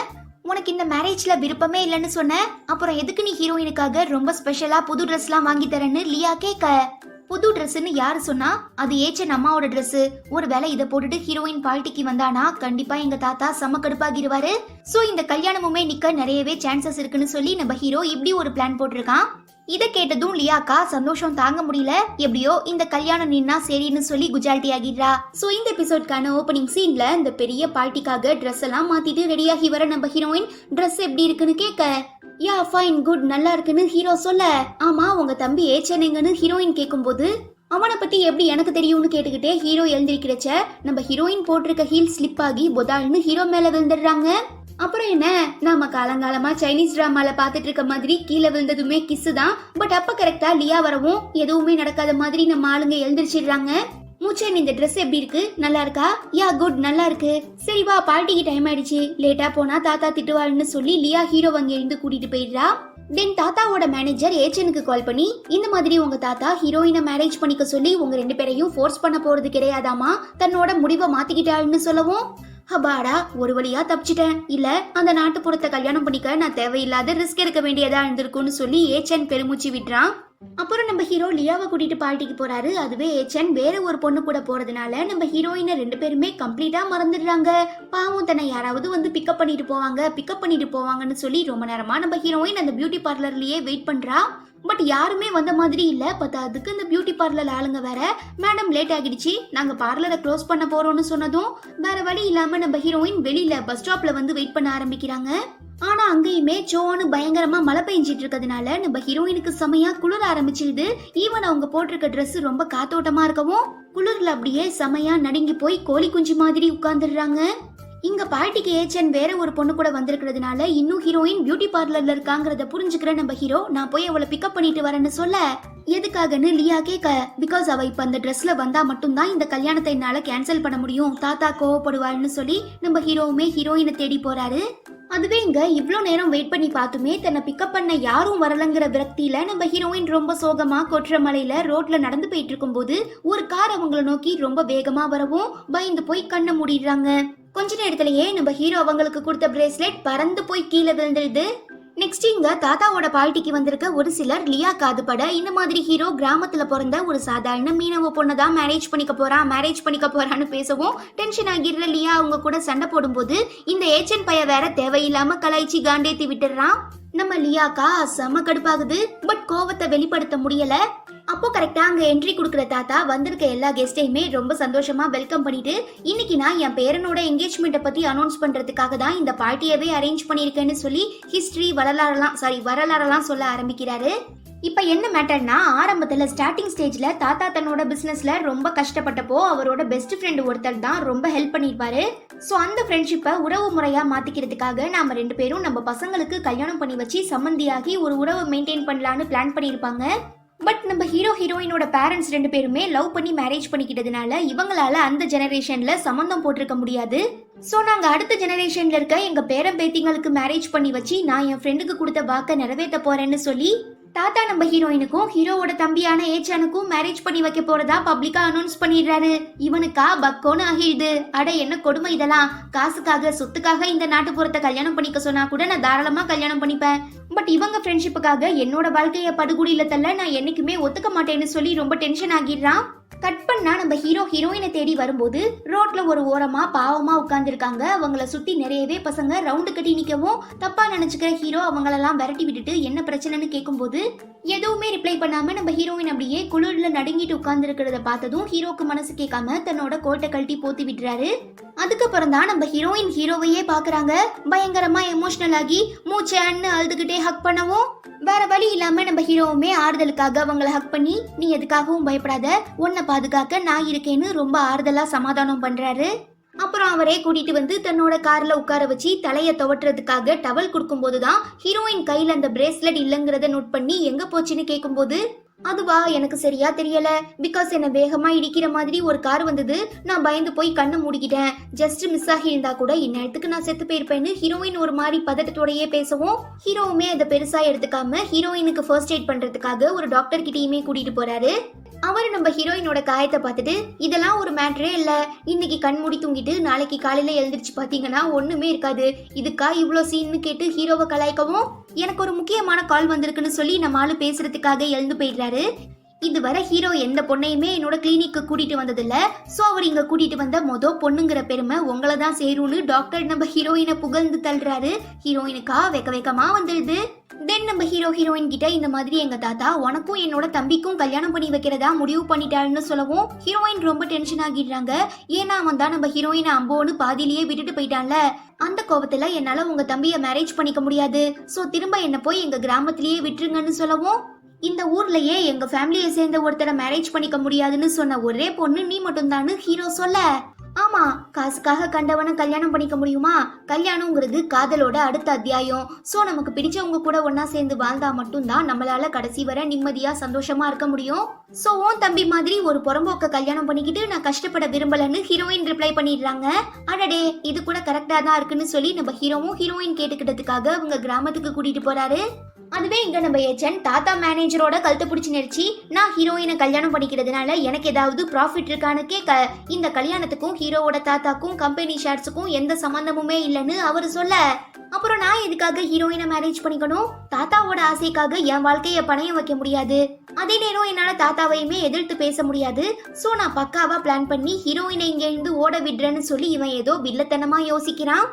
உனக்கு இந்த மேரேஜ்ல விருப்பமே இல்லைன்னு சொன்ன, அப்புறம் எதுக்கு நீ ஹீரோயினுக்காக ரொம்ப ஸ்பெஷலா புது ட்ரெஸ்லாம் வாங்கி தரேன்னு லியா கேட்க, புது ட்ரெஸ்ன்னு யாரு சொன்னா, அது ஏச்சன் அம்மாவோட ட்ரெஸ். ஒருவேளை இதை போட்டுட்டு ஹீரோயின் பார்ட்டிக்கு வந்தானா கண்டிப்பா எங்க தாத்தா செம கடுப்பாகிடுவாரு. சோ இந்த கல்யாணமுமே நிக்க நிறையவே சான்சஸ் இருக்குன்னு சொல்லி நம்ம ஹீரோ இப்படி ஒரு பிளான் போட்டிருக்கான். இதை கேட்டதும் லியாக்கா சந்தோஷம் தாங்க முடியல. எப்படியோ இந்த கல்யாணம் நின்னா சரின்னு சொல்லி குஜால்ட்டி ஆகிடுறா. சோ இந்த எபிசோட்கான ஓப்பனிங் சீன்ல இந்த பெரிய பார்ட்டிக்காக ட்ரெஸ் எல்லாம் மாத்திட்டு ரெடியாகி வர நம்ம ஹீரோயின் ட்ரெஸ் எப்படி இருக்குன்னு கேட்க, யா ஃபைன் குட் நல்லா இருக்குன்னு ஹீரோ சொல்ல, ஆமா உங்க தம்பி ஏச்சனைங்கன்னு ஹீரோயின் கேட்கும்போது, அவனை பத்தி எப்படி எனக்கு தெரியும்னு கேட்டுக்கிட்டே ஹீரோ எழுந்திருக்கிறச்ச நம்ம ஹீரோயின் போட்டிருக்க ஹீல் ஸ்லிப் ஆகி பொதால்னு ஹீரோ மேல விழுந்துடுறாங்க. அப்புறம் என்ன, நாம காலங்காலமா சைனீஸ் டிராமால பாத்துட்டு இருக்க மாதிரி கீழே விழுந்ததுமே கிஸ் தான். பட் அப்ப கரெக்டா லியா வரவும் எதுவுமே நடக்காத மாதிரி நம்ம ஆளுங்க எழுந்திரிச்சிடுறாங்க. மூச்சன் இந்த ட்ரெஸ் எப்படி இருக்கு, நல்லா இருக்கா? யா குட் நல்லா இருக்கு. சரி வா பார்ட்டிக்கு டைம் ஆயிடுச்சு, லேட்டா போனா தாத்தா திட்டுவாள்னு சொல்லி லியா ஹீரோ அங்க இருந்து கூட்டிட்டு போயிடுறா. தென் தாத்தாவோட மேனேஜர் ஏச்சனுக்கு கால் பண்ணி, இந்த மாதிரி உங்க தாத்தா ஹீரோயினை மேரேஜ் பண்ணிக்க சொல்லி உங்க 2 பேரையும் ஃபோர்ஸ் பண்ண போறது கிடையாதாமா, தன்னோட முடிவை மாத்திக்கிட்டாள்னு சொல்லவும், அபாடா ஒரு வழியா தப்பிச்சிட்டேன், இல்ல அந்த நாட்டுப்புறத்தை கல்யாணம் பண்ணிக்க நான் தேவையில்லாத ரிஸ்க் எடுக்க வேண்டியதா இருந்திருக்கும்னு சொல்லி ஏச்சன் பெருமூச்சு விடுறான். அப்புறம் நம்ம ஹீரோ லியாவை கூட்டிட்டு பார்ட்டிக்கு போறாரு. அதுவே ஏச்சன் வேற ஒரு பொண்ணு கூட போறதுனால நம்ம ஹீரோயினை 2 பேருமே கம்ப்ளீட்டா மறந்துடுறாங்க. பாவம் தன்னை யாராவது வந்து பிக்கப் பண்ணிட்டு போவாங்கன்னு சொல்லி ரொம்ப நேரமா நம்ம ஹீரோயின் அந்த பியூட்டி பார்லர்லயே வெயிட் பண்றா. பட் யாருமே வந்த மாதிரி இல்ல. அதுக்கு இந்த பியூட்டி பார்லர் ஆளுங்க வேற, மேடம் லேட் ஆகிடுச்சு, நாங்க பார்லரை க்ளோஸ் பண்ண போறோம்னு சொன்னதும் வேற வழி இல்லாம நம்ம ஹீரோயின் வெளியில பஸ் ஸ்டாப்ல வந்து வெயிட் பண்ண ஆரம்பிக்கிறாங்க. ஆனா அங்கேயுமே சோன்னு பயங்கரமா மழை பெஞ்சிட்டு இருக்கிறதுனால நம்ம ஹீரோயினுக்கு செமையா குளிர ஆரம்பிச்சிருது. ஈவன் அவங்க போட்டிருக்க ட்ரெஸ் ரொம்ப காத்தோட்டமா இருக்கவும் குளிர்ல அப்படியே செமையா நடுங்கி போய் கோழி குஞ்சு மாதிரி உட்கார்ந்துடுறாங்க. இங்க பார்ட்டிக்கு ஏச்சன் வேற ஒரு பொண்ணு கூட வந்திருக்கிறதுனால இன்னும் ஹீரோயின் பியூட்டி பார்லர்ல இருக்காங்கறத புரிஞ்சுக்கிற நம்ம ஹீரோ, நான் போய் அவளை பிக்கப் பண்ணிட்டு வரேன்னு சொல்ல, எதுக்காகன்னு லியா கேட்க, பிகாஸ் அவ இப்ப அந்த ட்ரெஸ்ல வந்தா மட்டும்தான் இந்த கல்யாணத்தை என்னால கேன்சல் பண்ண முடியும், தாத்தா கோவப்படுவாள்னு சொல்லி நம்ம ஹீரோவுமே ஹீரோயினை தேடி போறாரு. அதுவே இங்க இவ்ளோ நேரம் வெயிட் பண்ணி பார்த்துமே தன்னை பிக்கப் பண்ண யாரும் வரலங்கிற விரக்தியில நம்ம ஹீரோயின் ரொம்ப சோகமா கொற்ற மலையில ரோட்ல நடந்து போயிட்டு இருக்கும் போது ஒரு கார் அவங்கள நோக்கி ரொம்ப வேகமா வரவும் பயந்து போய் கண்ணை மூடிடுறாங்க. கொஞ்ச நேரத்திலேயே நம்ம ஹீரோ அவங்களுக்கு கொடுத்த பிரேஸ்லெட் பறந்து போய் கீழே விழுந்துடுது. நெக்ஸ்ட் இங்க தாத்தாவோட பார்ட்டிக்கு வந்திருக்க ஒரு சிலர் லியா காதுபட இந்த மாதிரி ஹீரோ கிராமத்துல பிறந்த ஒரு சாதாரண மீனவ பொண்ணை தான் மேரேஜ் பண்ணிக்க போறான்னு பேசவும் டென்ஷன் ஆகிடுற லியா அவங்க கூட சண்டை போடும்போது இந்த ஏச்சன் பைய வேற தேவையில்லாம கலாய்ச்சி காண்டேத்தி விட்டுறான். நம்ம லியாக்கா செம கடுப்பாகுது, பட் கோவத்தை வெளிப்படுத்த முடியல. அப்போ கரெக்டா அங்க என்ட்ரி கொடுக்குற தாத்தா வந்திருக்க எல்லா கெஸ்டையுமே ரொம்ப சந்தோஷமா வெல்கம் பண்ணிட்டு, இன்னைக்கு நான் என் பேரனோட என்கேஜ்மெண்ட்டை பத்தி அனௌன்ஸ் பண்றதுக்காக தான் இந்த பார்ட்டியவே அரேஞ்ச் பண்ணிருக்கேன்னு சொல்லி ஹிஸ்டரி வரலாறெல்லாம் சொல்ல ஆரம்பிக்கிறாரு. இப்ப என்ன மேட்டர்னா, ஆரம்பத்துல ஸ்டார்டிங் ஸ்டேஜ்ல தாத்தா தன்னோட பிசினஸ்ல ரொம்ப கஷ்டப்பட்டப்போ அவரோட பெஸ்ட் ஃப்ரெண்ட் ஒருத்தர் தான் ரொம்ப ஹெல்ப் பண்ணிருப்பாரு. சோ அந்த ஃப்ரெண்ட்ஷிப்பை உறவு முறையா மாத்திக்கிறதுக்காக நாம 2 பேரும் நம்ம பசங்களுக்கு கல்யாணம் பண்ணி வச்சு சம்மந்தியாகி ஒரு உறவை மெயின்டைன் பண்ணலான்னு பிளான் பண்ணிருப்பாங்க. பட் நம்ம ஹீரோயினோட பேரண்ட்ஸ் 2 பேருமே லவ் பண்ணி மேரேஜ் பண்ணிக்கிட்டதுனால இவங்களால அந்த ஜெனரேஷன்ல சம்மந்தம் போட்டிருக்க முடியாது. சோ நாங்க அடுத்த ஜெனரேஷன்ல இருக்க எங்க பேரன் பேத்திங்களுக்கு மேரேஜ் பண்ணி வச்சு நான் என் ஃப்ரெண்டுக்கு கொடுத்த வாக்க நிறைவேற்ற போறேன்னு சொல்லி தாத்தா நம்ம ஹீரோயினுக்கும் ஹீரோவோட தம்பியான ஏச்சானுக்கும் மேரேஜ் பண்ணி வைக்க போறதா பப்ளிக்கா அனௌன்ஸ் பண்ணிடுறாரு. இவனுக்கா பக்கோன்னு ஆகிடுது. அட என்ன கொடுமை இதெல்லாம்! காசுக்காக சொத்துக்காக இந்த நாட்டுப்புறத்தை கல்யாணம் பண்ணிக்க சொன்னா கூட நான் தாராளமா கல்யாணம் பண்ணிப்பேன். பட் இவங்க ஃப்ரெண்ட்ஷிப்புக்காக என்னோட வாழ்க்கைய படுகுடியில தள்ள நான் என்னைக்குமே ஒத்துக்க மாட்டேன்னு சொல்லி ரொம்ப டென்ஷன் ஆகிடுறான். கட் பண்ணா நம்ம ஹீரோயினை தேடி வரும்போது ரோட்ல ஒரு ஓரமா பாவமா உட்கார்ந்துருக்காங்க. அவங்கள சுத்தி நிறையவே பசங்க ரவுண்டு கட்டி நிக்கவும் தப்பா நினைச்சுக்கிற ஹீரோ அவங்களெல்லாம் விரட்டி விட்டுட்டு என்ன பிரச்சனைன்னு கேட்கும்போது எதுவுமே ரிப்ளை பண்ணாம நம்ம ஹீரோயின் அப்படியே குளிர்ல நடுங்கிட்டு உட்கார்ந்து இருக்கிறத பார்த்ததும் ஹீரோக்கு மனசு கேட்காம தன்னோட கோட்டை கழட்டி போத்தி விட்டுறாரு. அதுக்கப்புறம் தான் நம்ம ஹீரோயின் ஹீரோவையே பாக்குறாங்க. பயங்கரமா எமோஷனல் ஆகி மூச்சேன்னு அழுதுகிட்டே ஹக் பண்ணவும் வேற வழி இல்லாம நம்ம ஹீரோவுமே ஆறுதலுக்காக அவங்கள ஹக் பண்ணி நீ எதுக்காகவும் பயப்படாத, உன்னை பாதுகாக்க நான் இருக்கேன்னு ரொம்ப ஆறுதலா சமாதானம் பண்றாரு. அப்புறம் அவரே கூட்டிட்டு வந்து தன்னோட கார்ல உட்கார வச்சு தலைய துவட்டுறதுக்காக டவல் கொடுக்கும் போதுதான் ஹீரோயின் கையில அந்த பிரேஸ்லெட் இல்லங்கிறத நோட் பண்ணி எங்க போச்சுன்னு கேட்கும்போது அதுவா எனக்கு சரியா தெரியல, பிகாஸ் என்ன வேகமா இடிக்கிற மாதிரி ஒரு கார் வந்தது, நான் பயந்து போய் கண்ணை மூடிக்கிட்டேன், ஜஸ்ட் மிஸ் ஆகி இருந்தா கூட இந்நேரத்துக்கு நான் செத்து போயிருப்பேன்னு ஹீரோயின் ஒரு மாதிரி பதட்டத்தோடயே பேசவும் ஹீரோவுமே அதை பெருசா எடுத்துக்காம ஹீரோயினுக்கு ஃபர்ஸ்ட் எய்ட் பண்றதுக்காக ஒரு டாக்டர் கிட்டயுமே கூட்டிட்டு போறாரு. அவரு நம்ம ஹீரோயினோட காயத்தை பார்த்துட்டு இதெல்லாம் ஒரு மேட்டரே இல்ல, இன்னைக்கு கண் மூடி தூங்கிட்டு நாளைக்கு காலையில எழுந்திரிச்சு பாத்தீங்கன்னா ஒண்ணுமே இருக்காது, இதுக்கா இவ்வளோ சீன்னு கேட்டு ஹீரோவை கலாய்க்கவும் எனக்கு ஒரு முக்கியமான கால் வந்திருக்குன்னு சொல்லி நம்ம ஆளு பேசுறதுக்காக எழுந்து போயிடுறாரு. இதுவரை ஹீரோ எந்த பொண்ணையுமே என்னோட கிளினிக்கு கூட்டிட்டு வந்ததில்ல, சோ அவர் இங்க கூட்டிட்டு வந்த பொண்ணுங்கிற பெருமை உங்களை தான் சேரும்னு டாக்டர் நம்ம ஹீரோயினை புகழ்ந்து தள்ளுறாரு. ஹீரோயினுக்கா வெக்கமா வந்துடுது. தென் நம்ம ஹீரோயின் கிட்ட இந்த மாதிரி எங்க தாத்தா உனக்கும் என்னோட தம்பிக்கும் கல்யாணம் பண்ணி வைக்கிறதா முடிவு பண்ணிட்டாருன்னு சொல்லவும் ஹீரோயின் ரொம்ப டென்ஷன் ஆகிடுறாங்க. ஏன்னா அவன் தான் நம்ம ஹீரோயினை அம்போன்னு பாதியிலேயே விட்டுட்டு போயிட்டான்ல, அந்த கோபத்துல என்னால உங்க தம்பிய மேரேஜ் பண்ணிக்க முடியாது, சோ திரும்ப என்ன போய் எங்க கிராமத்திலேயே விட்டுருங்கன்னு சொல்லவும் இந்த ஊர்லயே எங்க ஃபேமிலியை சேர்ந்த ஒருத்தரை மேரேஜ் பண்ணிக்க முடியாதுன்னு சொன்ன ஒரே பொண்ணு நீ மட்டும்தான்னு ஹீரோ சொல்ல, ஆமா காசுக்காக கண்டவனை கல்யாணம் பண்ணிக்க முடியுமா, கல்யாணம்ங்கிறது காதலோட அடுத்த அத்தியாயம், சோ நமக்கு பிடிச்சவங்க கூட ஒன்னா சேர்ந்து வாழ்ந்தா மட்டும்தான் நம்மளால கடைசி வரை நிம்மதியா சந்தோஷமா இருக்க முடியும், சோ உன் தம்பி மாதிரி ஒரு புறம்போக்க கல்யாணம் பண்ணிக்கிட்டு நான் கஷ்டப்பட விரும்பலன்னு ஹீரோயின் ரிப்ளை பண்ணிடுறாங்க. அடடே இது கூட கரெக்டா தான் இருக்குன்னு சொல்லி நம்ம ஹீரோயின் கேட்டுக்கிட்டதுக்காக அவங்க கிராமத்துக்கு கூட்டிட்டு போறாரு. அதுவே இங்க நம்ம ஏச்சன் தாத்தா மேனேஜரோட கழுத்தை பிடிச்சி நெரிச்சு நான் ஹீரோயினை கல்யாணம் பண்ணிக்கிறதுனால எனக்கு ஏதாவது ப்ராஃபிட் இருக்கான்னு கேட்க இந்த கல்யாணத்துக்கும் ஹீரோவோட தாத்தாக்கும் கம்பெனி ஷேர்ஸுக்கும் எந்த சம்பந்தமுமே இல்லைன்னு அவரு சொல்ல, அப்புறம் நான் எதுக்காக ஹீரோயினை மேரேஜ் பண்ணிக்கணும், தாத்தாவோட ஆசைக்காக என் வாழ்க்கைய பணையம் வைக்க முடியாது, அதே நேரம் என்னால தாத்தாவையுமே எதிர்த்து பேச முடியாது, சோ நான் பக்காவா பிளான் பண்ணி ஹீரோயினை இங்க இருந்து ஓட விடுறேன்னு சொல்லி இவன் ஏதோ வில்லத்தனமா யோசிக்கிறான்.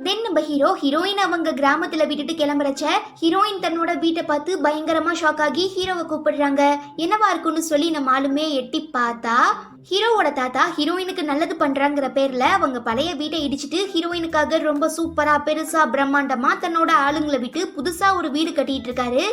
தென் நம்ம ஹீரோயின் அவங்க கிராமத்துல விட்டுட்டு கிளம்புறச்ச ஹீரோயின் தன்னோட வீட்டை பார்த்து பயங்கரமா ஷாக் ஆகி ஹீரோவை கூப்பிடுறாங்க. என்னவா இருக்குன்னு சொல்லி நம்ம ஆளுமே எட்டி பார்த்தா ஹீரோவோட தாத்தா ஹீரோயினுக்கு நல்லது பண்றாங்கிற பேர்ல அவங்க பழைய வீட்டை இடிச்சிட்டு ஹீரோயினுக்காக ரொம்ப சூப்பரா பெருசா பிரம்மாண்டமா தன்னோட ஆளுங்களை விட்டு புதுசா ஒரு வீடு கட்டிட்டு இருக்காரு.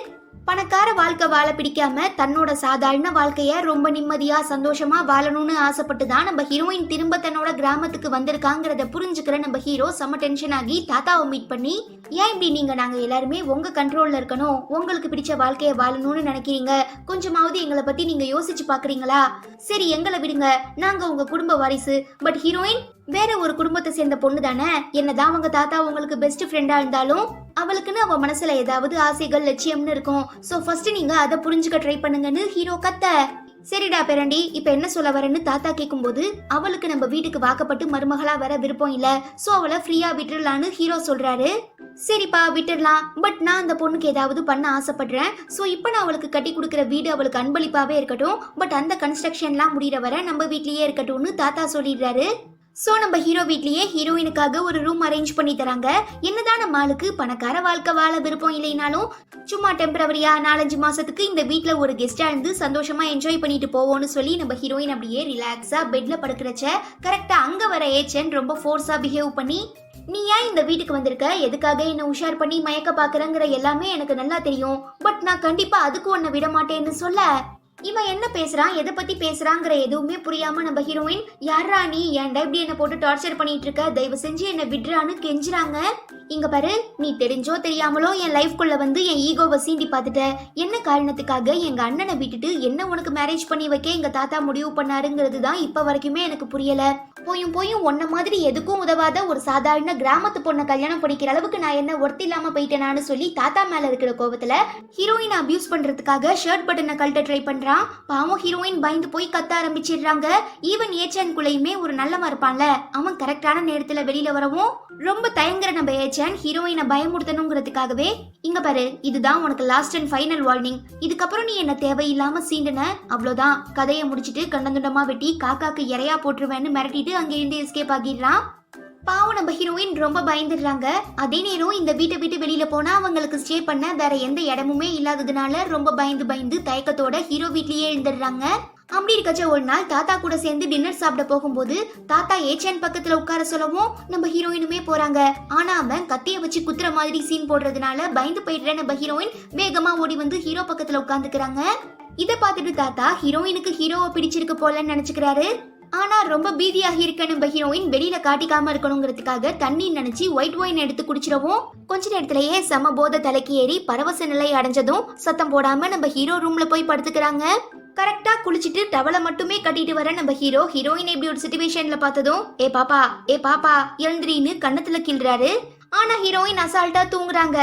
பணக்கார வாழ்க்கை வாழ பிடிக்காம தன்னோட சாதாரண வாழ்க்கைய ரொம்ப நிம்மதியா சந்தோஷமா வாழணும்னு ஆசைப்பட்டு தான் நம்ம ஹீரோயின் திரும்ப தன்னோட கிராமத்துக்கு வந்திருக்காங்கிறத புரிஞ்சுக்கிற நம்ம ஹீரோ செம டென்ஷன் ஆகி தாத்தாவை மீட் பண்ணி, ஏன் இப்படி நாங்க எல்லாருமே உங்க கண்ட்ரோல்ல இருக்கணும், உங்களுக்கு பிடிச்ச வாழ்க்கைய வாழணும்னு நினைக்கிறீங்க, கொஞ்சமாவது எங்களை பத்தி நீங்க யோசிச்சு பாக்குறீங்களா, சரி எங்களை விடுங்க, நாங்க உங்க குடும்ப வாரிசு, பட் ஹீரோயின் வேற ஒரு குடும்பத்தை சேர்ந்த பொண்ணு தானே, என்னதான் அவங்க தாத்தா உங்களுக்கு பெஸ்ட் ஃப்ரெண்டா இருந்தாலும் அவளுக்குன்னு அவ மனசுல ஏதாவது ஆசைகள் லட்சியம்னு இருக்கும், சோ ஃபர்ஸ்ட் நீங்க அதை புரிஞ்சுக்க ட்ரை பண்ணுங்கன்னு ஹீரோ கத்த, சரிடா பேரண்டி, இப்ப என்ன சொல்ல வரேன்னு தாத்தா கேக்கும்போது, அவளுக்கு நம்ம வீட்டுக்கு வாக்கப்பட்டு மருமகளா வர விருப்பம் இல்ல, சோ அவளை ஃப்ரீயா விட்டுடலான்னு ஹீரோ சொல்றாரு. சரிப்பா விட்டுடலாம், பட் நான் அந்த பொண்ணுக்கு ஏதாவது பண்ண ஆசைப்படுறேன். சோ இப்ப நான் அவளுக்கு கட்டி கொடுக்குற வீடு அவளுக்கு அன்பளிப்பாவே இருக்கட்டும், பட் அந்த கன்ஸ்ட்ரக்ஷன்லாம் முடிகிற வரை நம்ம வீட்லயே இருக்கட்டும்னு தாத்தா சொல்லிடுறாரு. சோ நம்ம ஹீரோ வீட்லயே ஹீரோயினுக்காக ஒரு ரூம் அரேஞ்ச் பண்ணி தராங்க. என்னதான் நம்ம ஆளுக்கு பணக்கார வாழ்க்கை வாழ விருப்பம் இல்லைனாலும் சும்மா டெம்பரவரியா 4-5 மாசத்துக்கு இந்த வீட்ல ஒரு கெஸ்டா இருந்து சந்தோஷமா என்ஜாய் பண்ணிட்டு போவோம்னு சொல்லி நம்ம ஹீரோயின் அப்படியே ரிலாக்ஸா பெட்ல படுக்கிறச்ச கரெக்டா அங்க வர ஏச்சன் ரொம்ப ஃபோர்ஸா பிஹேவ் பண்ணி, நீ ஏன் இந்த வீட்டுக்கு வந்திருக்க, எதுக்காக என்ன உஷார் பண்ணி மயக்க பாக்குறங்கிற எல்லாமே எனக்கு நல்லா தெரியும், பட் நான் கண்டிப்பா அதுக்கு உன்னை விட மாட்டேன்னு சொல்ல, இவன் என்ன பேசுறான் எதை பத்தி பேசுறாங்கிற எதுவுமே புரியாம நம்ம ஹீரோயின், யாரா நீ, ஏன்டா இப்படி என்ன போட்டு டார்ச்சர் பண்ணிட்டு இருக்க, தயவு செஞ்சு என்ன விடுறான்னு கெஞ்சுறாங்க. இங்க பாரு, நீ தெரிஞ்சோ தெரியாமலோ என் லைஃப்குள்ள வந்து என் ஈகோவை சீண்டி பார்த்துட்ட. என்ன காரணத்துக்காக எங்க அண்ணனை விட்டுட்டு என்ன உனக்கு மேரேஜ் பண்ணி வைக்க எங்க தாத்தா முடிவு பண்ணாருங்கிறது தான் இப்ப வரைக்குமே எனக்கு புரியல. போயும் ஒன்ன மாதிரி எதுக்கும் உதவாத ஒரு சாதாரண கிராமத்து பொண்ணை கல்யாணம் பண்ணிக்கிற அளவுக்கு நான் என்ன ஒர்த் இல்லாம போயிட்டேனான்னு சொல்லி தாத்தா மேல இருக்கிற கோபத்துல ஹீரோயின் அபியூஸ் பண்றதுக்காக ஷர்ட் பட்டனை கழட்ட ட்ரை பண்றான். பாவம் ஹீரோயின் பயந்து போய் கத்த ஆரம்பிச்சிடுறாங்க. ஈவன் ஏச்சன் குள்ளையுமே ஒரு நல்லவன் இருப்பான்ல, அவன் கரெக்டான நேரத்துல வெளியில வரவும் ரொம்ப தயங்குற நம்ம ஏச்சன் ஹீரோயினை பயமுறுத்தணுங்கிறதுக்காகவே, இங்க பாரு இதுதான் உனக்கு லாஸ்ட் அண்ட் ஃபைனல் வார்னிங், இதுக்கப்புறம் நீ என்ன தேவையில்லாம சீண்டுன அவ்வளவுதான், கதையை முடிச்சிட்டு கண்டந்துண்டமா வெட்டி காக்காக்கு இறையா போட்டுருவேன்னு மிரட்டிட்டு அங்க இருந்து எஸ்கேப் ஆகிடுறான். பாவம் நம்ம ஹீரோயின் ரொம்ப பயந்துடுறாங்க. அதே நேரம் இந்த வீட்டை விட்டு வெளியில போனா அவங்களுக்கு ஸ்டே பண்ண வேற எந்த இடமுமே இல்லாததுனால ரொம்ப பயந்து தயக்கத்தோட ஹீரோ வீட்லயே எழுந்துடுறாங்க. அப்படி இருக்கச்ச ஒரு நாள் தாத்தா கூட சேர்ந்து டின்னர் சாப்பிட போகும்போது தாத்தா ஏச்சன் பக்கத்துல உட்கார சொல்லவும் நம்ம ஹீரோயினுமே போறாங்க. ஆனா அவன் கத்திய வச்சு குத்துற மாதிரி சீன் போடுறதுனால பயந்து போயிடுற நம்ம ஹீரோயின் வேகமா ஓடி வந்து ஹீரோ பக்கத்துல உட்காந்துக்கிறாங்க. இதை பார்த்துட்டு தாத்தா ஹீரோயினுக்கு ஹீரோவை பிடிச்சிருக்கு போலன்னு நினைச்சுக்கிறாரு. ஆனா ரொம்ப பீதியாகி இருக்க நம்ம ஹீரோயின் வெளியில காட்டிக்காம இருக்கணுங்கிறதுக்காக தண்ணி நினைச்சு ஒயிட் ஒயின் எடுத்து குடிச்சிடவும் கொஞ்ச நேரத்திலேயே சம போத தலைக்கு ஏறி பரவச நிலை அடைஞ்சதும் சத்தம் போடாம நம்ம ஹீரோ ரூம்ல போய் படுத்துக்கிறாங்க. கரெக்டா குளிச்சுட்டு டவலை மட்டுமே கட்டிட்டு வர நம்ம ஹீரோயின் இப்படி ஒரு சிச்சுவேஷன்ல பார்த்ததும் ஏ பாப்பா எழுந்திரின்னு கண்ணத்துல கிள்றாரு. ஆனா ஹீரோயின் அசால்ட்டா தூங்குறாங்க.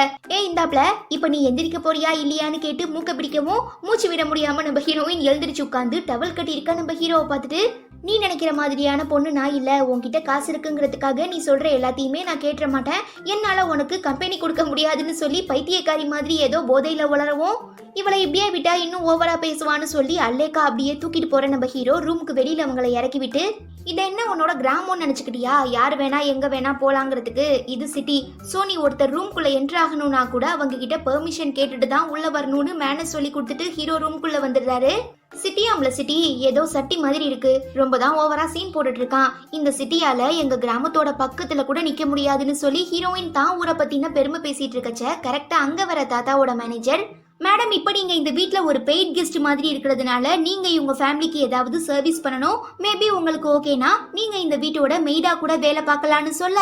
இந்தாப்ல இப்ப நீ எந்திரிக்க போறியா இல்லையான்னு கேட்டு மூக்க பிடிக்கவும் மூச்சு விட முடியாம நம்ம ஹீரோயின் எழுந்திரிச்சு உட்காந்து டவல் கட்டி இருக்க நம்ம ஹீரோவை பார்த்துட்டு, நீ நினைக்கிற மாதிரியான பொண்ணு நான் இல்ல, உன்கிட்ட காசு இருக்குங்கிறதுக்காக நீ சொல்ற எல்லாத்தையுமே நான் கேட்டுற மாட்டேன், என்னால உனக்கு கம்பெனி கொடுக்க முடியாதுன்னு சொல்லி பைத்தியக்காரி மாதிரி ஏதோ போதையில வளரவும் இவளை இப்படியே விட்டா இன்னும் ஓவரா பேசுவான்னு சொல்லி அல்லேக்கா அப்படியே தூக்கிட்டு போற நம்ம ஹீரோ ரூமுக்கு வெளியில அவங்களை இறக்கி விட்டு, இதை என்ன உன்னோட கிராமம்னு நினைச்சுக்கிட்டியா, யார் வேணா எங்க வேணா போலாங்கிறதுக்கு, இது சிட்டி, சோ நீ ஒருத்தர் ரூம்குள்ள என்ட்ரு ஆகணும்னா கூட அவங்க கிட்ட பெர்மிஷன் கேட்டுட்டு தான் உள்ள வரணும்னு மேனேஜ் சொல்லி கொடுத்துட்டு ஹீரோ ரூம்குள்ள வந்துடுறாரு. சிட்டி ஏதோ சட்டி மாதிரி இருக்கு, ரொம்ப தான் ஓவரா சீன் போட்டுட்டு இருக்கான், இந்த சிட்டியால எங்க கிராமத்தோட பக்கத்துல கூட நிக்க முடியாதுன்னு சொல்லி ஹீரோயின் தான் ஊரை பத்தின பெருமை பேசிட்டு இருக்கச்ச கரெக்டா அங்க வர தாத்தாவோட மேனேஜர், மேடம் இப்ப நீங்க இந்த வீட்ல ஒரு பெய்ட் கெஸ்ட் மாதிரி இருக்கிறதுனால நீங்க இவங்க ஃபேமிலிக்கு ஏதாவது சர்வீஸ் பண்ணணும், மேபி உங்களுக்கு ஓகேனா நீங்க இந்த வீட்டோட மெய்டா கூட வேலை பார்க்கலான்னு சொல்ல,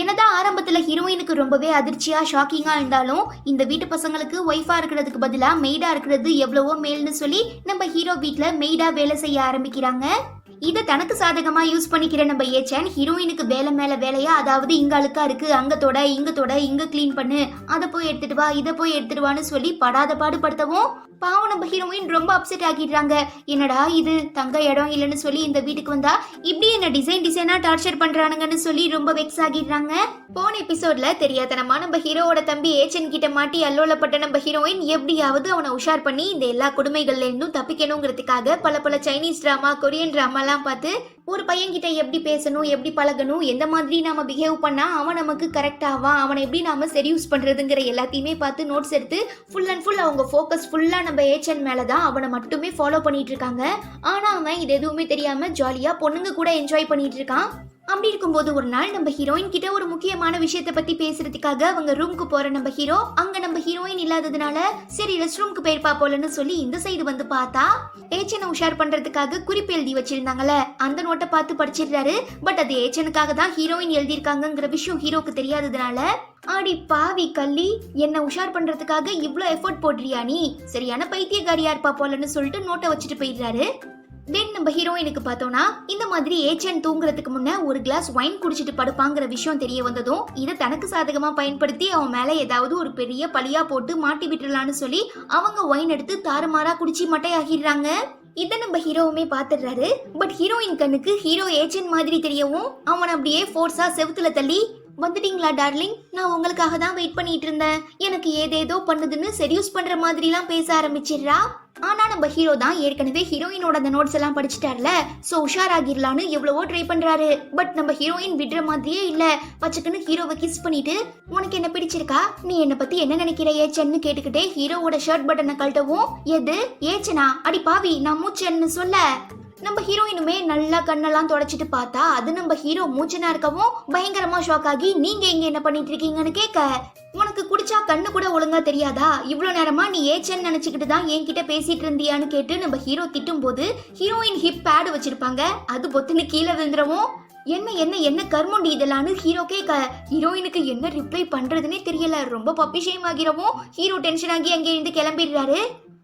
என்னதான் ஆரம்பத்துல ஹீரோயினுக்கு ரொம்பவே அதிர்ச்சியா ஷாக்கிங்கா இருந்தாலும் இந்த வீட்டு பசங்களுக்கு ஒய்ஃபா இருக்கிறதுக்கு பதிலா மெய்டா இருக்கிறது எவ்வளவோ மேல்னு சொல்லி நம்ம ஹீரோ வீட்ல மெய்டா வேலை செய்ய ஆரம்பிக்கிறாங்க. இதை தனக்கு சாதகமா யூஸ் பண்ணிக்கிற நம்ம ஏச்சன் ஹீரோயினுக்கு வேலை மேல வேலையா, அதாவது இங்க அழுக்கா இருக்கு அங்க தொட இங்க கிளீன் பண்ணு, அதை போய் எடுத்துட்டு வா இதை போய் எடுத்துட்டு வான்னு சொல்லி படாத பாடுபடுத்தவும் பாவம் நம்ம ஹீரோயின் ரொம்ப அப்செட் ஆகிடுறாங்க. என்னடா இது தங்க இடம் இல்லைன்னு சொல்லி இந்த வீட்டுக்கு வந்தா இப்படி என்ன டிசைனா டார்ச்சர் பண்றானுங்கன்னு சொல்லி ரொம்ப வெக்ஸ் ஆகிடுறாங்க. போன எபிசோட்ல தெரியாதனமா நம்ம ஹீரோவோட தம்பி ஏச்சன் கிட்ட மாட்டி அல்லோலப்பட்ட நம்ம ஹீரோயின் எப்படியாவது அவனை உஷார் பண்ணி இந்த எல்லா கொடுமைகள்ல இருந்தும் தப்பிக்கணுங்கிறதுக்காக பல சைனீஸ் டிராமா கொரியன் டிராமா எல்லாம் பார்த்து ஒரு பையன் கிட்ட எப்படி பேசணும் எப்படி பழகணும் எந்த மாதிரி நாம பிஹேவ் பண்ணா அவன் நமக்கு கரெக்ட் ஆவான், அவனை எப்படி நாம செடியூஸ் பண்றதுங்கிற எல்லாத்தையுமே பார்த்து நோட்ஸ் எடுத்து ஃபுல் அண்ட் ஃபுல் அவங்க ஃபோக்கஸ் ஃபுல்லா நம்ம ஏச்சன் மேலதான் அவனை மட்டுமே ஃபாலோ பண்ணிட்டு இருக்காங்க. ஆனா அவன் இது எதுவுமே தெரியாம ஜாலியா பொண்ணுங்க கூட என்ஜாய் பண்ணிட்டு இருக்கான். அப்படி இருக்கும்போது ஒரு நாள் நம்ம ஹீரோயின் கிட்ட ஒரு முக்கியமான விஷயத்தை பத்தி பேசுறதுக்காக அவங்க ரூமுக்கு போற நம்ம ஹீரோ அங்க நம்ம ஹீரோயின் இல்லாததுனால சரி ரெஸ்ட் ரூமுக்கு போயிருப்பா போலன்னு சொல்லி இந்த சைடு வந்து பார்த்தா ஏச்சனை உஷார் பண்றதுக்காக குறிப்பு எழுதி வச்சிருந்தாங்கல்ல அந்த நோட்டை பார்த்து படிச்சிடுறாரு. பட் அது ஏச்சனுக்காக தான் ஹீரோயின் எழுதியிருக்காங்கிற விஷயம் ஹீரோக்கு தெரியாததுனால, ஆடி பாவி கள்ளி, என்ன உஷார் பண்றதுக்காக இவ்ளோ எஃபோர்ட் போடுறியா நீ, சரியான பைத்தியக்காரியா இருப்பா போலன்னு சொல்லிட்டு நோட்டை வச்சுட்டு போயிடுறாரு. தென் நம்ம ஹீரோயினுக்கு பார்த்தோம்னா இந்த மாதிரி ஏச்சன் தூங்குறதுக்கு முன்ன ஒரு கிளாஸ் ஒயின் குடிச்சிட்டு படுப்பாங்கிற விஷயம் தெரிய வந்ததும் இதை தனக்கு சாதகமா பயன்படுத்தி அவன் மேல ஏதாவது ஒரு பெரிய பழியா போட்டு மாட்டி விட்டுலான்னு சொல்லி அவங்க ஒயின் எடுத்து தாறுமாறா குடிச்சு மட்டையாகிடுறாங்க. இத நம்ம ஹீரோவுமே பாத்துடுறாரு. பட் ஹீரோயின் கண்ணுக்கு ஹீரோ ஏஜென்ட் மாதிரி தெரியவும் அவன் அப்படியே ஃபோர்ஸா செவுத்துல தள்ளி, வந்துட்டீங்களா டார்லிங், நான் உங்களுக்காக தான் வெயிட் பண்ணிட்டு இருந்தேன், எனக்கு ஏதேதோ பண்ணுதுன்னு செடியூஸ் பண்ற மாதிரிலாம் பேச ஆரம்பிச்சிடுறா. ஆனா நம்ம ஹீரோ தான் ஏற்கனவே ஹீரோயினோட அந்த நோட்ஸ் எல்லாம் படிச்சுட்டார்ல, சோ உஷாராகிரலான்னு எவ்வளவோ ட்ரை பண்றாரு. பட் நம்ம ஹீரோயின் விடுற மாதிரியே இல்ல. பச்சக்குன்னு ஹீரோவை கிஸ் பண்ணிட்டு, உனக்கு என்ன பிடிச்சிருக்கா, நீ என்ன பத்தி என்ன நினைக்கிற ஏச்சன்னு கேட்டுக்கிட்டே ஹீரோவோட ஷர்ட் பட்டனை கழட்டவும், எது ஏச்சனா, அடி பாவி நான் மூச்சன்னு சொல்ல, நம்ம ஹீரோயினுமே நல்லா கண்ணெல்லாம் தொடச்சிட்டு பார்த்தா அது நம்ம ஹீரோ மூச்சனா இருக்கவும் பயங்கரமா ஷாக் ஆகி, நீங்க இங்க என்ன பண்ணிட்டு இருக்கீங்கன்னு கேட்க, உனக்கு குடிச்சா கண்ணு கூட ஒழுங்கா தெரியாதா, இவ்வளவு நேரமா நீ ஏச்சன்னு நினைச்சுக்கிட்டு தான் என்கிட்ட பேசிட்டு இருந்தியான்னு கேட்டு நம்ம ஹீரோ திட்டும் போது ஹீரோயின் ஹிப் பேட் வச்சிருப்பாங்க, அது பொத்துன்னு கீழே விழுந்துறவும், என்ன என்ன என்ன கர்மண்டி இதெல்லாம்னு ஹீரோ கேட்க, ஹீரோயினுக்கு என்ன ரிப்ளை பண்றதுன்னே தெரியல. ரொம்ப பப்பி ஷேம் ஆகிறவும் ஹீரோ டென்ஷன் ஆகி அங்கே இருந்து கிளம்பிடுறாரு.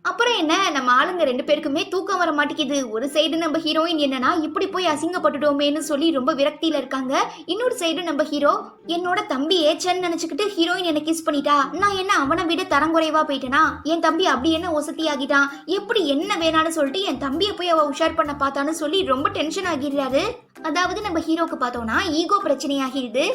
அப்புறம் என்ன, நம்ம ஆளுங்க 2 பேருக்குமே தூக்கம் வர மாட்டேங்குது. ஒரு சைடு நம்ம ஹீரோயின் என்னன்னா இப்படி போய் அசிங்கப்பட்டுட்டோமேன்னு சொல்லி ரொம்ப விரக்தியில இருக்காங்க. இன்னொரு சைடு நம்ம ஹீரோ, என்னோட தம்பி ஏச்சன்னு நினைச்சுக்கிட்டு ஹீரோயின் என்ன கிஸ் பண்ணிட்டா, நான் என்ன அவனை விட தரங்குறைவா போயிட்டேனா, என் தம்பி அப்படி என்ன ஒசத்தி ஆகிட்டான், எப்படி என்ன வேணான்னு சொல்லிட்டு என் தம்பியை போய் அவ உஷார் பண்ண பார்த்தான்னு சொல்லி ரொம்ப டென்ஷன் ஆகிடுறாரு. அதாவது நம்ம ஹீரோக்கு பார்த்தோம்னா ஈகோ பிரச்சனையாகிடுது.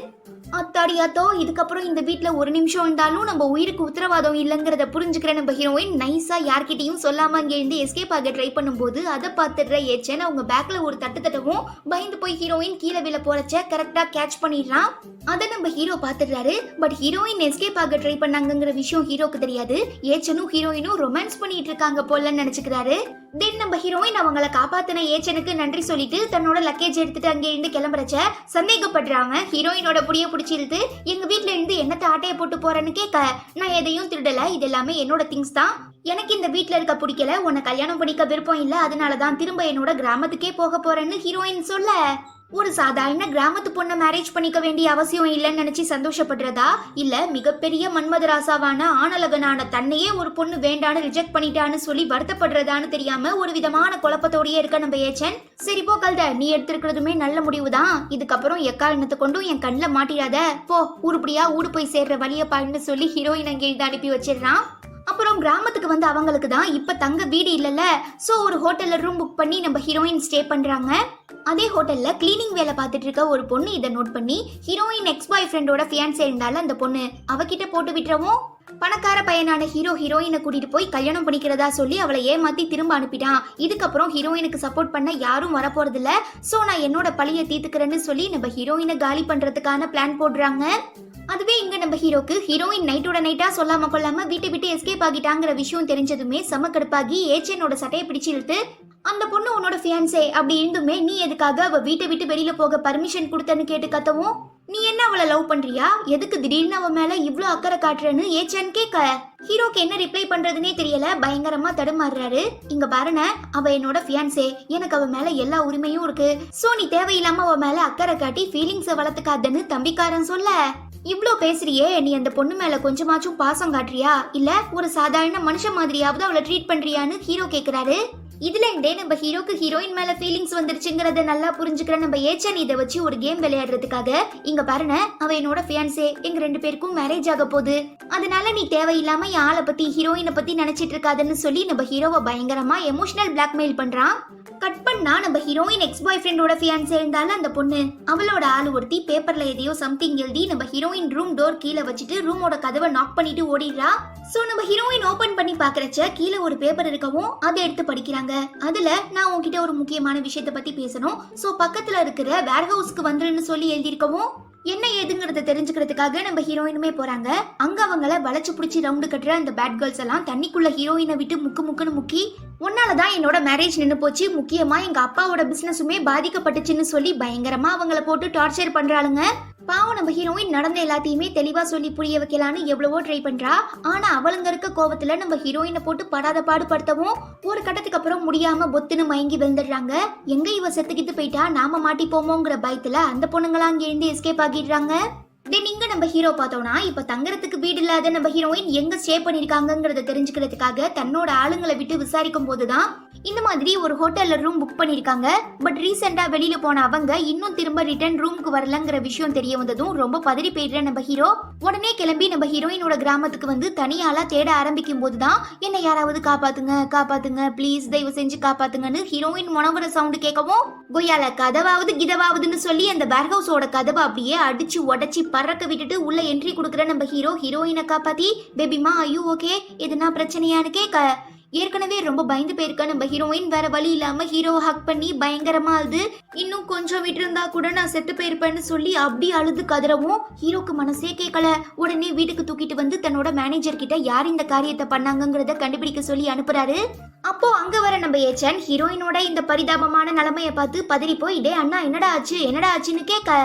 அத்தாடியாத்தோ, இதுக்கப்புறம் இந்த வீட்ல ஒரு நிமிஷம் இருந்தாலும் நம்ம உயிருக்கு உத்தரவாதம் இல்லைங்கிறத புரிஞ்சுக்கிற நம்ம ஹீரோயின் நைஸா யார்கிட்டையும் சொல்லாம அங்கே இருந்து எஸ்கேப் ஆக ட்ரை பண்ணும்போது அதை பார்த்துடுற ஏச்சன் அவங்க பேக்ல ஒரு தட்டு தட்டவும் பயந்து போய் ஹீரோயின் கீழே விழ போறச்ச கரெக்டா கேட்ச் பண்ணிடலாம். அதை நம்ம ஹீரோ பார்த்துடுறாரு. பட் ஹீரோயின் எஸ்கேப் ஆக ட்ரை பண்ணாங்கிற விஷயம் ஹீரோக்கு தெரியாது. ஏச்சனும் ஹீரோயினும் ரொமான்ஸ் பண்ணிட்டு இருக்காங்க போலன்னு நினைச்சுக்கிறாரு. தென் நம்ம ஹீரோயின் அவங்கள காப்பாத்தின ஏச்சனுக்கு நன்றி சொல்லிட்டு தன்னோட லக்கேஜ் எடுத்துட்டு அங்கே இருந்து கிளம்புறச்ச சந்தேகப்படுறாங்க. ஹீரோயினோட புடிய பிடிச்சி இழுத்து, எங்க வீட்டுல இருந்து என்னத்த ஆட்டையை போட்டு போறேன்னு கேட்க, நான் எதையும் திருடல, இது எல்லாமே என்னோட திங்ஸ் தான், எனக்கு இந்த வீட்டுல இருக்க பிடிக்கல, உன்னை கல்யாணம் பண்ணிக்க விருப்பம் இல்ல, அதனாலதான் திரும்ப என்னோட கிராமத்துக்கே போக போறேன்னு ஹீரோயின் சொல்ல, ஒரு சாதாரண கிராமத்து பொண்ணை மேரேஜ் பண்ணிக்க வேண்டிய அவசியம் இல்லைன்னு நினைச்சு சந்தோஷப்படுறதா, இல்ல மிகப்பெரிய மன்மதராசாவான ஆனலகனான தன்னையே ஒரு பொண்ணு வேண்டான்னு ரிஜெக்ட் பண்ணிட்டான்னு சொல்லி வருத்தப்படுறதான்னு தெரியாம ஒரு விதமான குழப்பத்தோடயே இருக்க நம்ம ஏச்சன். சரி போ கல்த, நீ எடுத்திருக்கிறதுமே நல்ல முடிவுதான், இதுக்கப்புறம் எக்காரணத்தை கொண்டும் என் கண்ணில் மாட்டிடாத, போ உருப்படியா ஊடு போய் சேர்ற வழிய பாருன்னு சொல்லி ஹீரோயின் அங்கே அனுப்பி வச்சிடறான். அப்புறம் கிராமத்துக்கு வந்து அவங்களுக்கு தான் இப்ப தங்க வீடு இல்லல, சோ ஒரு ஹோட்டல்ல ரூம் புக் பண்ணி நம்ம ஹீரோயின் ஸ்டே பண்றாங்க. அதே ஹோட்டல்ல கிளீனிங் வேலை பார்த்துட்டு இருக்க ஒரு பொண்ணு இதை நோட் பண்ணி ஹீரோயின் எக்ஸ் பாய் ஃப்ரெண்டோட ஃபியான்ஸே இருந்தாலும் அந்த பொண்ணு அவகிட்ட போட்டு விட்டுறவும், பணக்கார பையனான ஹீரோ ஹீரோயினை கூட்டிட்டு போய் கல்யாணம் பண்ணிக்கிறதா சொல்லி அவளை ஏமாத்தி திரும்ப அனுப்பிட்டான். இதுக்கப்புறம் ஹீரோயினுக்கு சப்போர்ட் பண்ண யாரும் வரப்போறது இல்ல, சோ நான் என்னோட பழிய தீர்த்துக்கிறேன்னு சொல்லி நம்ம ஹீரோயினை காலி பண்றதுக்கான பிளான் போடுறாங்க. அதுவே இங்க நம்ம ஹீரோக்கு ஹீரோயின் நைட்டோட நைட்டா சொல்லாம கொள்ளாம வீட்டை விட்டு எஸ்கேப் ஆகிட்டாங்கிற விஷயம் தெரிஞ்சதுமே செம கடுப்பாகி ஏச்சனோட சட்டையை பிடிச்சு இழுத்து, அந்த பொண்ணு உன்னோட ஃபியான்ஸே, அப்படி இருந்துமே நீ எதுக்காக அவ வீட்டை விட்டு வெளியில போக பர்மிஷன் கொடுத்தன்னு கேட்டு கத்தவும், நீ என்ன அவளை லவ் பண்றியா, எதுக்கு திடீர்னு அவ மேல இவ்ளோ அக்கறை காட்டுறன்னு ஏச்சன் கேட்க, ஹீரோக்கு என்ன ரிப்ளை பண்றதுன்னே தெரியல, பயங்கரமா தடுமாறுறாரு. இங்க பாருன, அவ என்னோட ஃபியான்ஸே, எனக்கு அவ மேல எல்லா உரிமையும் இருக்கு, சோ நீ தேவையில்லாம அவ மேல அக்கறை காட்டி ஃபீலிங்ஸை வளர்த்துக்காதன்னு தம்பிக்காரன் சொல்ல, இவ்ளோ பேசுறியே, நீ அந்த பொண்ணு மேல கொஞ்சமாச்சும் பாசம் காட்டுறியா, இல்ல ஒரு சாதாரண மனுஷன் மாதிரியாவது அவளை ட்ரீட் பண்றியான்னு ஹீரோ கேக்குறாரு. இதுல இருந்தே நம்ம ஹீரோக்கு ஹீரோயின் மேல ஃபீலிங்ஸ் வந்துருச்சுங்கறத நல்லா புரிஞ்சுக்கிற நம்ம ஏச்சன் இதை வச்சு ஒரு கேம் விளையாடுறதுக்காக, இங்க பாருன, அவ என்னோட ஃபியான்ஸே, எங்க 2 பேருக்கும் மேரேஜ் ஆக போகுது, அதனால நீ தேவையில்லாம என் ஆளை பத்தி ஹீரோயினை பத்தி நினைச்சிட்டு இருக்காதுன்னு சொல்லி நம்ம ஹீரோவை பயங்கரமா எமோஷனல் பிளாக்மெயில் பண்றான். கட் பண்ணா நம்ம ஹீரோயின் எக்ஸ் பாய் ஃப்ரெண்டோட ஃபியான்ஸே இருந்தாலும் அந்த பொண்ணு அவளோட ஆளு ஒருத்தி பேப்பர்ல எதையோ சம்திங் எழுதி நம்ம ஹீரோயின் ரூம் டோர் கீழே வச்சுட்டு ரூமோட கதவை நாக் பண்ணிட்டு ஓடிடுறா. சோ நம்ம ஹீரோயின் ஓபன் பண்ணி பாக்குறச்ச கீழே ஒரு பேப்பர் இருக்கவும் அதை எடுத்து படிக்கிறாங்க. அதுல, நான் உன்கிட்ட ஒரு முக்கியமான விஷயத்த பத்தி பேசணும், சோ பக்கத்துல இருக்கிற வேர்ஹவுஸ்க்கு வந்துருன்னு சொல்லி எழுதியிருக்கவும், என்ன ஏதுங்கிறத தெரிஞ்சுக்கிறதுக்காக நம்ம ஹீரோயினுமே போறாங்க. அங்க அவங்கள வளைச்சு பிடிச்சி ரவுண்டு கட்டுற அந்த பேட் கேர்ள்ஸ் எல்லாம் தண்ணிக்குள்ள ஹீரோயினை விட்டு முக்குன்னு முக்கி, உன்னாலதான் என்னோட மேரேஜ் நின்னு போச்சு, முக்கியமா எங்க அப்பாவோட பிசினஸுமே பாதிக்கப்பட்டுச்சுன்னு சொல்லி பயங்கரமா அவங்கள போட்டு டார்ச்சர் பண்றாளுங்க. பாவம் நம்ம ஹீரோயின் நடந்த எல்லாத்தையுமே தெளிவா சொல்லி புரிய வைக்கலான்னு எவ்வளவோ ட்ரை பண்றா. ஆனா அவளுங்க இருக்க கோவத்துல நம்ம ஹீரோயினை போட்டு படாத பாடுபடுத்தவும் ஒரு கட்டத்துக்கு அப்புறம் முடியாம பொத்துன்னு மயங்கி விழுந்துடுறாங்க. எங்க இவ செத்துக்கிட்டு போயிட்டா நாம மாட்டிப்போமோங்கிற பயத்துல அந்த பொண்ணுங்களா அங்க இருந்து எஸ்கேப் ஆகிடுறாங்க. தென் இங்க நம்ம ஹீரோ பார்த்தோம்னா இப்ப தங்கறதுக்கு வீடு இல்லாத நம்ம ஹீரோயின் எங்க ஸ்டே பண்ணிருக்காங்கிறத தெரிஞ்சுக்கிறதுக்காக தன்னோட ஆளுங்களை விட்டு விசாரிக்கும் போதுதான் இந்த மாதிரி ஒரு ஹோட்டல்ல ரூம் புக் பண்ணிருக்காங்க. பட் ரீசெண்டா வெளியில போன அவங்க இன்னும் திரும்ப ரிட்டர்ன் ரூமுக்கு வரலங்கிற விஷயம் தெரிய வந்ததும் ரொம்ப பதறி போயிடுற நம்ம ஹீரோ உடனே கிளம்பி நம்ம ஹீரோயினோட கிராமத்துக்கு வந்து தனியாளா தேட ஆரம்பிக்கும் போதுதான் என்ன யாராவது காப்பாத்துங்க காப்பாத்துங்க ப்ளீஸ் தயவு செஞ்சு காப்பாத்துங்கன்னு ஹீரோயின் முனவர சவுண்ட் கேட்கவும் கொய்யால கதவாவது கிதவாவதுன்னு சொல்லி அந்த வேர்ஹவுஸோட கதவை அப்படியே அடிச்சு உடச்சி பறக்க விட்டுட்டு உள்ள என்ட்ரி கொடுக்குற நம்ம ஹீரோயினை காப்பாத்தி பேபிமா ஐயோ ஓகே எதுனா பிரச்சனையான்னு கேட்க ஏற்கனவே ரொம்ப பயந்து போயிருக்க நம்ம ஹீரோயின் வேற வழி இல்லாம ஹீரோவை ஹக் பண்ணி பயங்கரமா அழுது இன்னும் கொஞ்சம் விட்டு இருந்தா கூட நான் செத்து போயிருப்பேன்னு சொல்லி அப்படி அழுது கதறவும் ஹீரோக்கு மனசே கேட்கல. உடனே வீட்டுக்கு தூக்கிட்டு வந்து தன்னோட மேனேஜர் கிட்ட யார் இந்த காரியத்தை பண்ணாங்கங்கிறத கண்டுபிடிக்க சொல்லி அனுப்புறாரு. அப்போ அங்க வர நம்ம ஏச்சன் ஹீரோயினோட இந்த பரிதாபமான நிலைமைய பார்த்து பதறி போய் டே அண்ணா என்னடா ஆச்சுன்னு கேட்க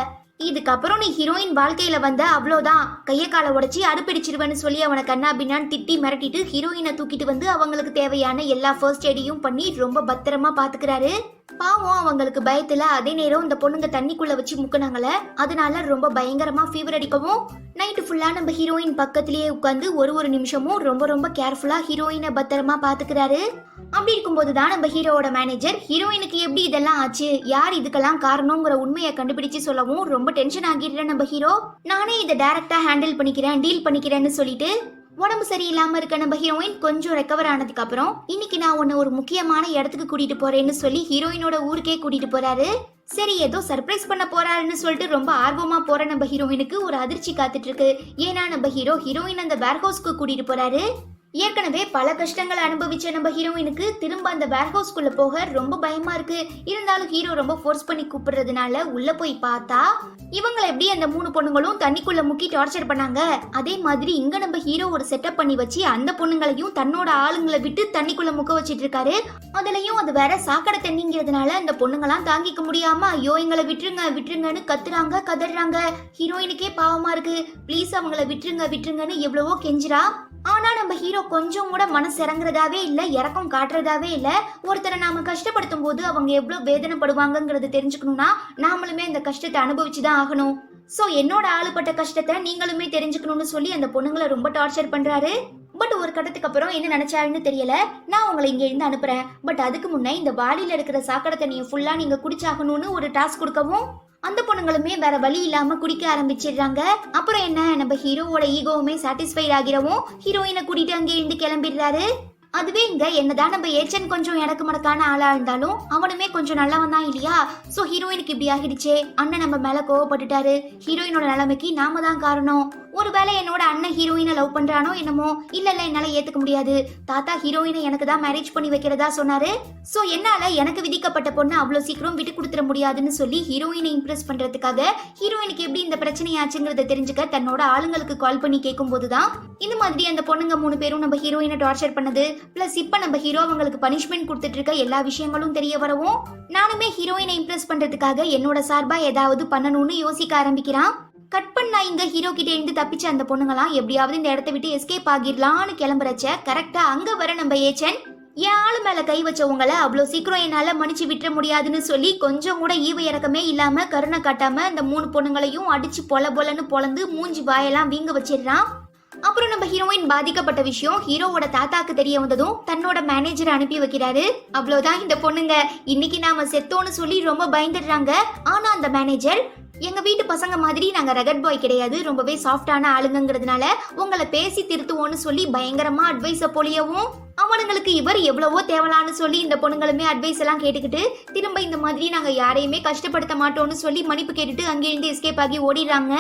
இதுக்கப்புறம் நீ ஹீரோயின் வாழ்க்கையில வந்த அவ்வளோதான் கைய காலை உடைச்சி அடுப்பிடிச்சிருவேன்னு சொல்லி அவனை கண்ணா பின்னான்னு திட்டி மிரட்டிட்டு ஹீரோயினை தூக்கிட்டு வந்து அவங்களுக்கு தேவையான எல்லா ஃபர்ஸ்ட் எய்டையும் பண்ணி ரொம்ப பத்திரமா பாத்துக்கிறாரு. பாவம் அவங்களுக்கு பயத்துல அதே நேரம் இந்த பொண்ணுங்க தண்ணிக்குள்ள வச்சு முக்கினாங்களே அதனால ரொம்ப பயங்கரமா ஃபீவர் அடிக்கவும் நைட்டு ஃபுல்லா நம்ம ஹீரோயின் பக்கத்திலேயே உட்காந்து ஒரு நிமிஷமும் ரொம்ப கேர்ஃபுல்லா ஹீரோயினை பத்திரமா பாத்துக்கிறாரு. அப்படி இருக்கும்போதுதான் நம்ம ஹீரோவோட மேனேஜர் ஹீரோயினுக்கு எப்படி இதெல்லாம் ஆச்சு யார் இதுக்கெல்லாம் காரணம்ங்கிற உண்மையை கண்டுபிடிச்சு சொல்லவும் ரொம்ப டென்ஷன் ஆகிடுற நம்ம ஹீரோ நானே இதை டைரக்டா ஹேண்டில் பண்ணிக்கிறேன் டீல் பண்ணிக்கிறேன்னு சொல்லிட்டு உடம்பு சரியில்லாம இருக்க நம்ம ஹீரோயின் கொஞ்சம் ரெக்கவர் ஆனதுக்கு அப்புறம் இன்னைக்கு நான் உன்னை ஒரு முக்கியமான இடத்துக்கு கூட்டிட்டு போறேன்னு சொல்லி ஹீரோயினோட ஊருக்கே கூட்டிட்டு போறாரு. சரி ஏதோ சர்ப்ரைஸ் பண்ண போறாருன்னு சொல்லிட்டு ரொம்ப ஆர்வமா போற நம்ம ஹீரோயினுக்கு ஒரு அதிர்ச்சி காத்துட்டு இருக்கு. ஏன்னா நம்ம ஹீரோயின் அந்த வேர்ஹவுஸ்க்கு கூட்டிட்டு போறாரு. ஏற்கனவே பல கஷ்டங்களை அனுபவிச்ச நம்ம ஹீரோயினுக்கு திரும்ப அந்த வேர்ஹவுஸ்குள்ள போக ரொம்ப பயமா இருக்கு. இருந்தாலும் ஹீரோ ரொம்ப ஃபோர்ஸ் பண்ணி கூப்பிடுறதுனால உள்ள போய் பார்த்தா இவங்களை எப்படி அந்த 3 பொண்ணுங்களும் தண்ணிக்குள்ள முக்கி டார்ச்சர் பண்ணாங்க அதே மாதிரி இங்க நம்ம ஹீரோ ஒரு செட்டப் பண்ணி வச்சு அந்த பொண்ணுங்களையும் தன்னோட ஆளுங்களை விட்டு தண்ணிக்குள்ள முக்க வச்சிட்டு இருக்காரு. அதுலயும் அது வேற சாக்கடை தண்ணிங்கிறதுனால அந்த பொண்ணுங்களாம் தாங்கிக்க முடியாம ஐயோ எங்களை விட்டுருங்கன்னு கத்துறாங்க கதறாங்க. ஹீரோயினுக்கே பாவமா இருக்கு. ப்ளீஸ் அவங்கள விட்டுருங்கன்னு எவ்வளவோ கெஞ்சிரா. ஆனா நம்ம ஹீரோ கொஞ்சம் கூட மனசு இறங்குறதாவே இல்ல இறக்கம் காட்டுறதாவே இல்ல. ஒருத்தரை நாம கஷ்டப்படுத்தும் போது அவங்க எவ்வளவு வேதனைப்படுவாங்கங்கிறது தெரிஞ்சுக்கணும்னா நாமளுமே அந்த கஷ்டத்தை அனுபவிச்சுதான் ஆகணும். சோ என்னோட ஆளுப்பட்ட கஷ்டத்தை நீங்களுமே தெரிஞ்சுக்கணும்னு சொல்லி அந்த பொண்ணுங்களை ரொம்ப டார்ச்சர் பண்றாரு. பட் ஒரு கட்டத்துக்கு அப்புறம் என்ன நினைச்சாருன்னு தெரியல. நான் உங்களை இங்க இருந்து அனுப்புறேன். பட் அதுக்கு முன்னே இந்த வாளியில இருக்கிற சாக்கடை தண்ணியை ஃபுல்லா நீங்க குடிச்சாகணும்னு ஒரு டாஸ்க் கொடுக்கவும் அந்த பொண்ணுங்களுமே வேற வழி இல்லாம குடிக்க ஆரம்பிச்சிடுறாங்க. அப்புறம் என்ன நம்ம ஹீரோவோட ஈகோவுமே சாட்டிஸ்ஃபைட் ஆகிறவும் ஹீரோயினை கூட்டிட்டு அங்கே இருந்து கிளம்பிடுறாரு. அதுவே இங்க என்னதான் நம்ம ஏச்சன் கொஞ்சம் எனக்கு மடக்கான ஆளா இருந்தாலும் அவனுமே கொஞ்சம் நல்லவன் தான் இல்லையா. சோ ஹீரோயினுக்கு இப்படி ஆகிடுச்சே அண்ணன் நம்ம மேல கோவப்பட்டுட்டாரு. ஹீரோயினோட நிலைமைக்கு நாம தான் காரணம். ஒருவேளை என்னோட அண்ணன் ஹீரோயினை லவ் பண்றானோ என்னமோ. இல்ல என்னால ஏத்துக்க முடியாது. தாத்தா ஹீரோயினை எனக்கு தான் மேரேஜ் பண்ணி வைக்கிறதா சொன்னாரு. சோ என்னால எனக்கு விதிக்கப்பட்ட பொண்ணு அவ்வளவு சீக்கிரம் விட்டு கொடுத்துட முடியாதுன்னு சொல்லி ஹீரோயினை இம்ப்ரெஸ் பண்றதுக்காக ஹீரோயினுக்கு எப்படி இந்த பிரச்சனை ஆச்சுங்கிறத தெரிஞ்சுக்க தன்னோட ஆளுங்களுக்கு கால் பண்ணி கேட்கும் போதுதான் இந்த மாதிரி அந்த பொண்ணுங்க 3 பேரும் நம்ம ஹீரோயினை டார்ச்சர் பண்ணது பிளஸ் இப்ப நம்ம ஹீரோ அவங்களுக்கு பனிஷ்மெண்ட் கொடுத்துட்டு இருக்க எல்லா விஷயங்களும் தெரிய வரவும் நானுமே ஹீரோயினை இம்ப்ரெஸ் பண்றதுக்காக என்னோட சார்பா ஏதாவது பண்ணணும்னு யோசிக்க ஆரம்பிக்கிறான். கட் பண்ணா இங்க ஹீரோ கிட்ட இருந்து தப்பிச்ச அந்த பொண்ணுங்களாம் எப்படியாவது இந்த இடத்த விட்டு எஸ்கேப் ஆகிடலான்னு கிளம்புறச்ச கரெக்டா அங்க வர நம்ம ஏச்சன் என் ஆளு மேல கை வச்சவங்கள அவ்வளவு சீக்கிரம் என்னால மன்னிச்சு விட்டுற முடியாதுன்னு சொல்லி கொஞ்சம் கூட ஈவ இறக்கமே இல்லாம கருணை காட்டாம அந்த 3 பொண்ணுங்களையும் அடிச்சு பொலன்னு பொலந்து மூஞ்சி வாயெல்லாம் வீங்க வச்சிடுறான். அப்புறம் நம்ம ஹீரோயின் பாதிக்கப்பட்ட விஷயம் ஹீரோவோட தாத்தாக்கு தெரிய வந்ததும் தன்னோட மேனேஜரை அனுப்பி வைக்கிறாரு. அவ்வளவுதான் இந்த பொண்ணுங்க இன்னைக்கு நாம செத்தோன்னு சொல்லி ரொம்ப பயந்துடுறாங்க. ஆனா அந்த மேனேஜர் எங்க வீட்டு பசங்க மாதிரி நாங்க ரகட் பாய் கிடையாது ரொம்பவே சாஃப்டான ஆளுங்கிறதுனால உங்களை பேசி திருத்துவோன்னு சொல்லி பயங்கரமா அட்வைஸ பொழியவும் அவனுங்களுக்கு இவர் எவ்வளவோ தேவலான்னு சொல்லி இந்த பொண்ணுங்களுமே அட்வைஸ் எல்லாம் கேட்டுக்கிட்டு திரும்ப இந்த மாதிரி நாங்க யாரையுமே கஷ்டப்படுத்த மாட்டோம்னு சொல்லி மன்னிப்பு கேட்டுட்டு அங்கிருந்து எஸ்கேப் ஆகி ஓடிடுறாங்க.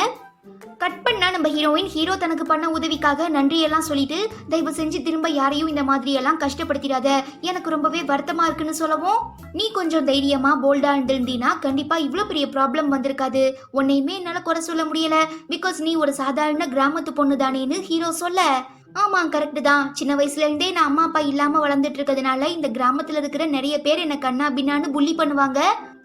கட் பண்ணா நம்ம ஹீரோ தனக்கு பண்ண உதவிக்காக நன்றியெல்லாம் சொல்லிட்டு தயவு செஞ்சு திரும்ப யாரையும் இந்த மாதிரி எல்லாம் கஷ்டப்படுத்திடாத எனக்கு ரொம்பவே வருத்தமா இருக்குன்னு சொல்லவும் நீ கொஞ்சம் தைரியமா போல்டா இருந்திருந்தீனா கண்டிப்பா இவ்வளவு பெரிய ப்ராப்ளம் வந்திருக்காது. உன்னையுமே என்னால குறை சொல்ல முடியல பிகாஸ் நீ ஒரு சாதாரண கிராமத்து பொண்ணு தானேன்னு ஹீரோ சொல்ல ஆமா கரெக்ட் தான். சின்ன வயசுல இருந்தே நான் அம்மா அப்பா இல்லாம வளர்ந்துட்டு இருக்கிறதுனால இந்த கிராமத்துல இருக்கிற நிறைய பேர் என்ன கண்ணா பின்னான்னு புள்ளி பண்ணுவாங்க.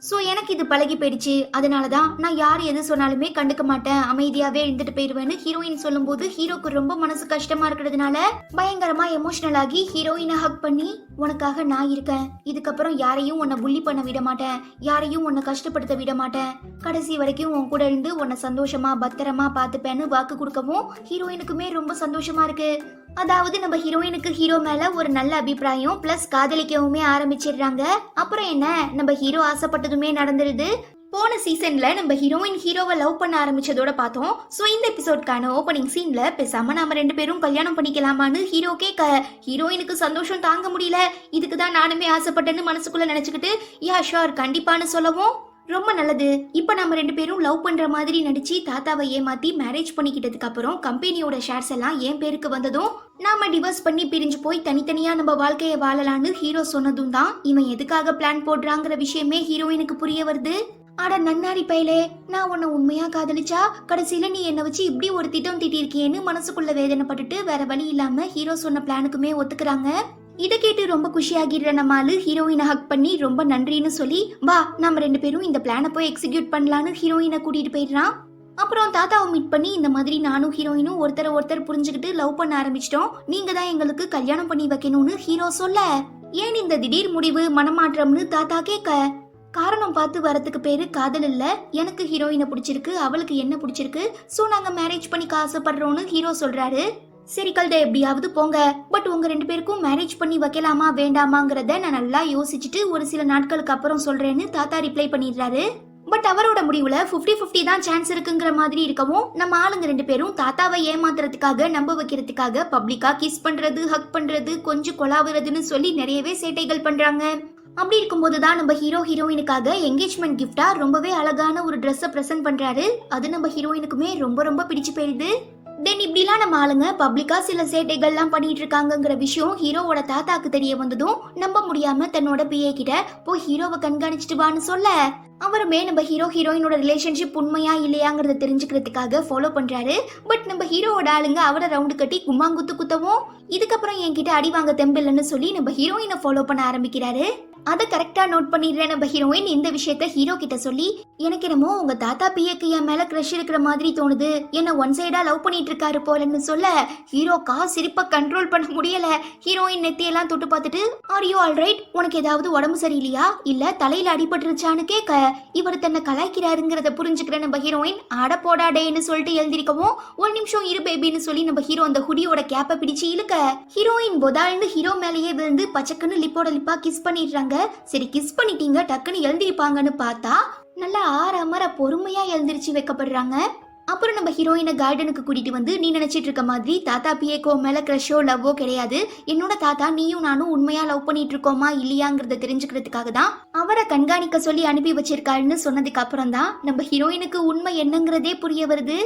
சோ எனக்கு இது பழகி போயிடுச்சு. அதனாலதான் நான் யார் எது சொன்னாலுமே கண்டுக்க மாட்டேன் அமைதியாவே இருந்துட்டு போயிடுவேன்னு ஹீரோயின் சொல்லும் போது ஹீரோக்கு ரொம்ப மனசு கஷ்டமா இருக்கிறதுனால பயங்கரமா எமோஷனல் ஆகி ஹீரோயினை ஹக் பண்ணி உனக்காக நான் இருக்கேன். இதுக்கப்புறம் யாரையும் உன்னை புள்ளி பண்ண விட மாட்டேன். யாரையும் உன்னை கஷ்டப்படுத்த விட மாட்டேன். கடைசி வரைக்கும் உன் கூட இருந்து உன்னை சந்தோஷமா பத்திரமா பாத்துப்பேன்னு வாக்கு கொடுக்கவும் ஹீரோயினுக்குமே ரொம்ப சந்தோஷமா இருக்கு. அதாவது நம்ம ஹீரோயினுக்கு ஹீரோ மேல ஒரு நல்ல அபிப்பிராயம் பிளஸ் காதலிக்கவுமே ஆரம்பிச்சிடுறாங்க. அப்புறம் என்ன, நம்ம ஹீரோ ஆசைப்பட்டதுமே நடந்துருது. போன சீசன்ல நம்ம ஹீரோயின் ஹீரோவை லவ் பண்ண ஆரம்பிச்சதோட பார்த்தோம். சோ இந்த எபிசோட்கான ஓப்பனிங் சீன்ல பேசாம நாம 2 பேரும் கல்யாணம் பண்ணிக்கலாமான்னு ஹீரோ கேட்க ஹீரோயினுக்கு சந்தோஷம் தாங்க முடியல. இதுக்கு தான் நானுமே ஆசைப்பட்டேன்னு மனசுக்குள்ள நினைச்சுக்கிட்டு யா ஷோர் கண்டிப்பான்னு சொல்லவும் ரொம்ப நல்லது. இப்ப நம்ம 2 பேரும் லவ் பண்ற மாதிரி நடிச்சு தாத்தாவை ஏமாத்தி மேரேஜ் பண்ணிக்கிட்டதுக்கு அப்புறம் கம்பெனியோட ஷேர்ஸ் எல்லாம் என் பேருக்கு வந்ததும் நாம டிவோர்ஸ் பண்ணி பிரிஞ்சு போய் தனித்தனியா நம்ம வாழ்க்கைய வாழலான்னு ஹீரோ சொன்னதும் தான் இவன் எதுக்காக பிளான் போடுறாங்கிற விஷயமே ஹீரோயினுக்கு புரிய வருது. ஆட நன்னாரி பயலே, நான் உன்னை உண்மையா காதலிச்சா கடைசியில நீ என்ன வச்சு இப்படி ஒரு திட்டம் திட்டிருக்கியேன்னு மனசுக்குள்ள வேதனைப்பட்டுட்டு வேற வழி இல்லாம ஹீரோ சொன்ன பிளானுக்குமே ஒத்துக்கிறாங்க. இதை கேட்டு ரொம்ப குஷியாகிடுற நம்மாலு ஹீரோயினை ஹக் பண்ணி ரொம்ப நன்றின்னு சொல்லி வா நம்ம 2 பேரும் இந்த பிளானை போய் எக்ஸிக்யூட் பண்ணலான்னு ஹீரோயினை கூட்டிட்டு போயிடுறான். அப்புறம் தாத்தாவை மீட் பண்ணி இந்த மாதிரி நானும் ஹீரோயினும் ஒருத்தர் புரிஞ்சுக்கிட்டு லவ் பண்ண ஆரம்பிச்சிட்டோம், நீங்க தான் எங்களுக்கு கல்யாணம் பண்ணி வைக்கணும்னு ஹீரோ சொல்ல ஏன் இந்த திடீர் முடிவு மனமாற்றம்னு தாத்தா கேட்க காரணம் பார்த்து வரதுக்கு பேரு காதல் இல்ல, எனக்கு ஹீரோயினை பிடிச்சிருக்கு அவளுக்கு என்ன பிடிச்சிருக்கு, சோ நாங்க மேரேஜ் பண்ணிக்க ஆசைப்படுறோம்னு ஹீரோ சொல்றாரு. சரி கல்தே எப்படியாவது போங்க, பட் உங்க 2 பேருக்கும் மேரேஜ் பண்ணி வைக்கலாமா வேண்டாமாங்கிறத நான் நல்லா யோசிச்சுட்டு ஒரு சில நாட்களுக்கு அப்புறம் சொல்றேன்னு தாத்தா ரிப்ளை பண்ணிடுறாரு. பட் அவரோட முடிவுல 50-50 தான் சான்ஸ் இருக்குங்கிற மாதிரி இருக்கவும் நம்ம ஆளுங்க 2 பேரும் தாத்தாவை ஏமாத்துறதுக்காக நம்ப வைக்கிறதுக்காக பப்ளிக்கா கிஸ் பண்றது ஹக் பண்றது கொஞ்சம் கொலாவுறதுன்னு சொல்லி நிறையவே சேட்டைகள் பண்றாங்க. அப்படி இருக்கும்போதுதான் நம்ம ஹீரோயினுக்காக என்கேஜ்மெண்ட் கிஃப்டா ரொம்பவே அழகான ஒரு ட்ரெஸ்ஸை பிரசன்ட் பண்றாரு. அது நம்ம ஹீரோயினுக்குமே ரொம்ப பிடிச்சு போயிடுது. தென் இப்படிலாம் நம்ம ஆளுங்க பப்ளிக்கா சில சேட்டைகள்லாம் பண்ணிட்டு இருக்காங்கிற விஷயம் ஹீரோவோட தாத்தாக்கு தெரிய வந்ததும் நம்ப முடியாம தன்னோட பிஏ கிட்ட போய் ஹீரோவை கண்காணிச்சுட்டு வான்னு சொல்ல அவருமே நம்ம ஹீரோயினோட ரிலேஷன்ஷிப் உண்மையா இல்லையாங்கிறத தெரிஞ்சுக்கிறதுக்காக ஃபாலோ பண்றாரு. பட் நம்ம ஹீரோவோட ஆளுங்க அவரை ரவுண்டு கட்டி கும்மாங்குத்து குத்தவும் இதுக்கப்புறம் என்கிட்ட அடி வாங்க தெம்பில்லைன்னு சொல்லி நம்ம ஹீரோயினை ஃபாலோ பண்ண ஆரம்பிக்கிறாரு. அதை கரெக்டா நோட் பண்ணிடுறேன் நம்ம ஹீரோயின் இந்த விஷயத்த ஹீரோ கிட்ட சொல்லி எனக்கு என்னமோ உங்க தாத்தா பிஏக்கு என் மேல கிரஷ் இருக்கிற மாதிரி தோணுது, என்ன ஒன் சைடா லவ் பண்ணிட்டு இருக்காரு போலன்னு சொல்ல ஹீரோக்கா சிரிப்ப கண்ட்ரோல் பண்ண முடியல. ஹீரோயின் நெத்தியெல்லாம் தொட்டு பார்த்துட்டு ஆர் யூ ஆல் ரைட், உனக்கு ஏதாவது உடம்பு சரியில்லையா இல்ல தலையில அடிபட்டுருச்சான்னு கேட்க இவர் தன்னை கலாய்க்கிறாருங்கிறத புரிஞ்சுக்கிற நம்ம ஹீரோயின் ஆட போடாடேன்னு சொல்லிட்டு எழுந்திருக்கவும் 1 நிமிஷம் இரு பேபின்னு சொல்லி நம்ம ஹீரோ அந்த ஹுடியோட கேப்பை பிடிச்சு இழுக்க ஹீரோயின் பொதால்னு ஹீரோ மேலேயே விழுந்து பச்சக்குன்னு லிப்போட லிப்பா கிஸ் பண்ணிடுறாங்க. சரி கிஸ் பண்ணிட்டீங்க டக்குன்னு எழுந்திருப்பாங்கன்னு பார்த்தா நல்லா ஆறாமற பொறுமையா எழுந்திருச்சு வைக்கப்படுறாங்க. அப்புறம் நம்ம ஹீரோயினை கார்டனுக்கு கூட்டிட்டு வந்து நீ நினைச்சிட்டு இருக்க மாதிரி தாத்தா பிஏக்கோ மேல கிரஷோ லவ்வோ கிடையாது, என்னோட தாத்தா நீயும் நானும் உண்மையா லவ் பண்ணிட்டு இருக்கோமா இல்லையாங்கிறத தெரிஞ்சுக்கிறதுக்காக தான் அவரை கண்காணிக்க சொல்லி அனுப்பி வச்சிருக்காருன்னு சொன்னதுக்கு அப்புறம் தான் நம்ம ஹீரோயினுக்கு உண்மை என்னங்கிறதே புரிய வருது.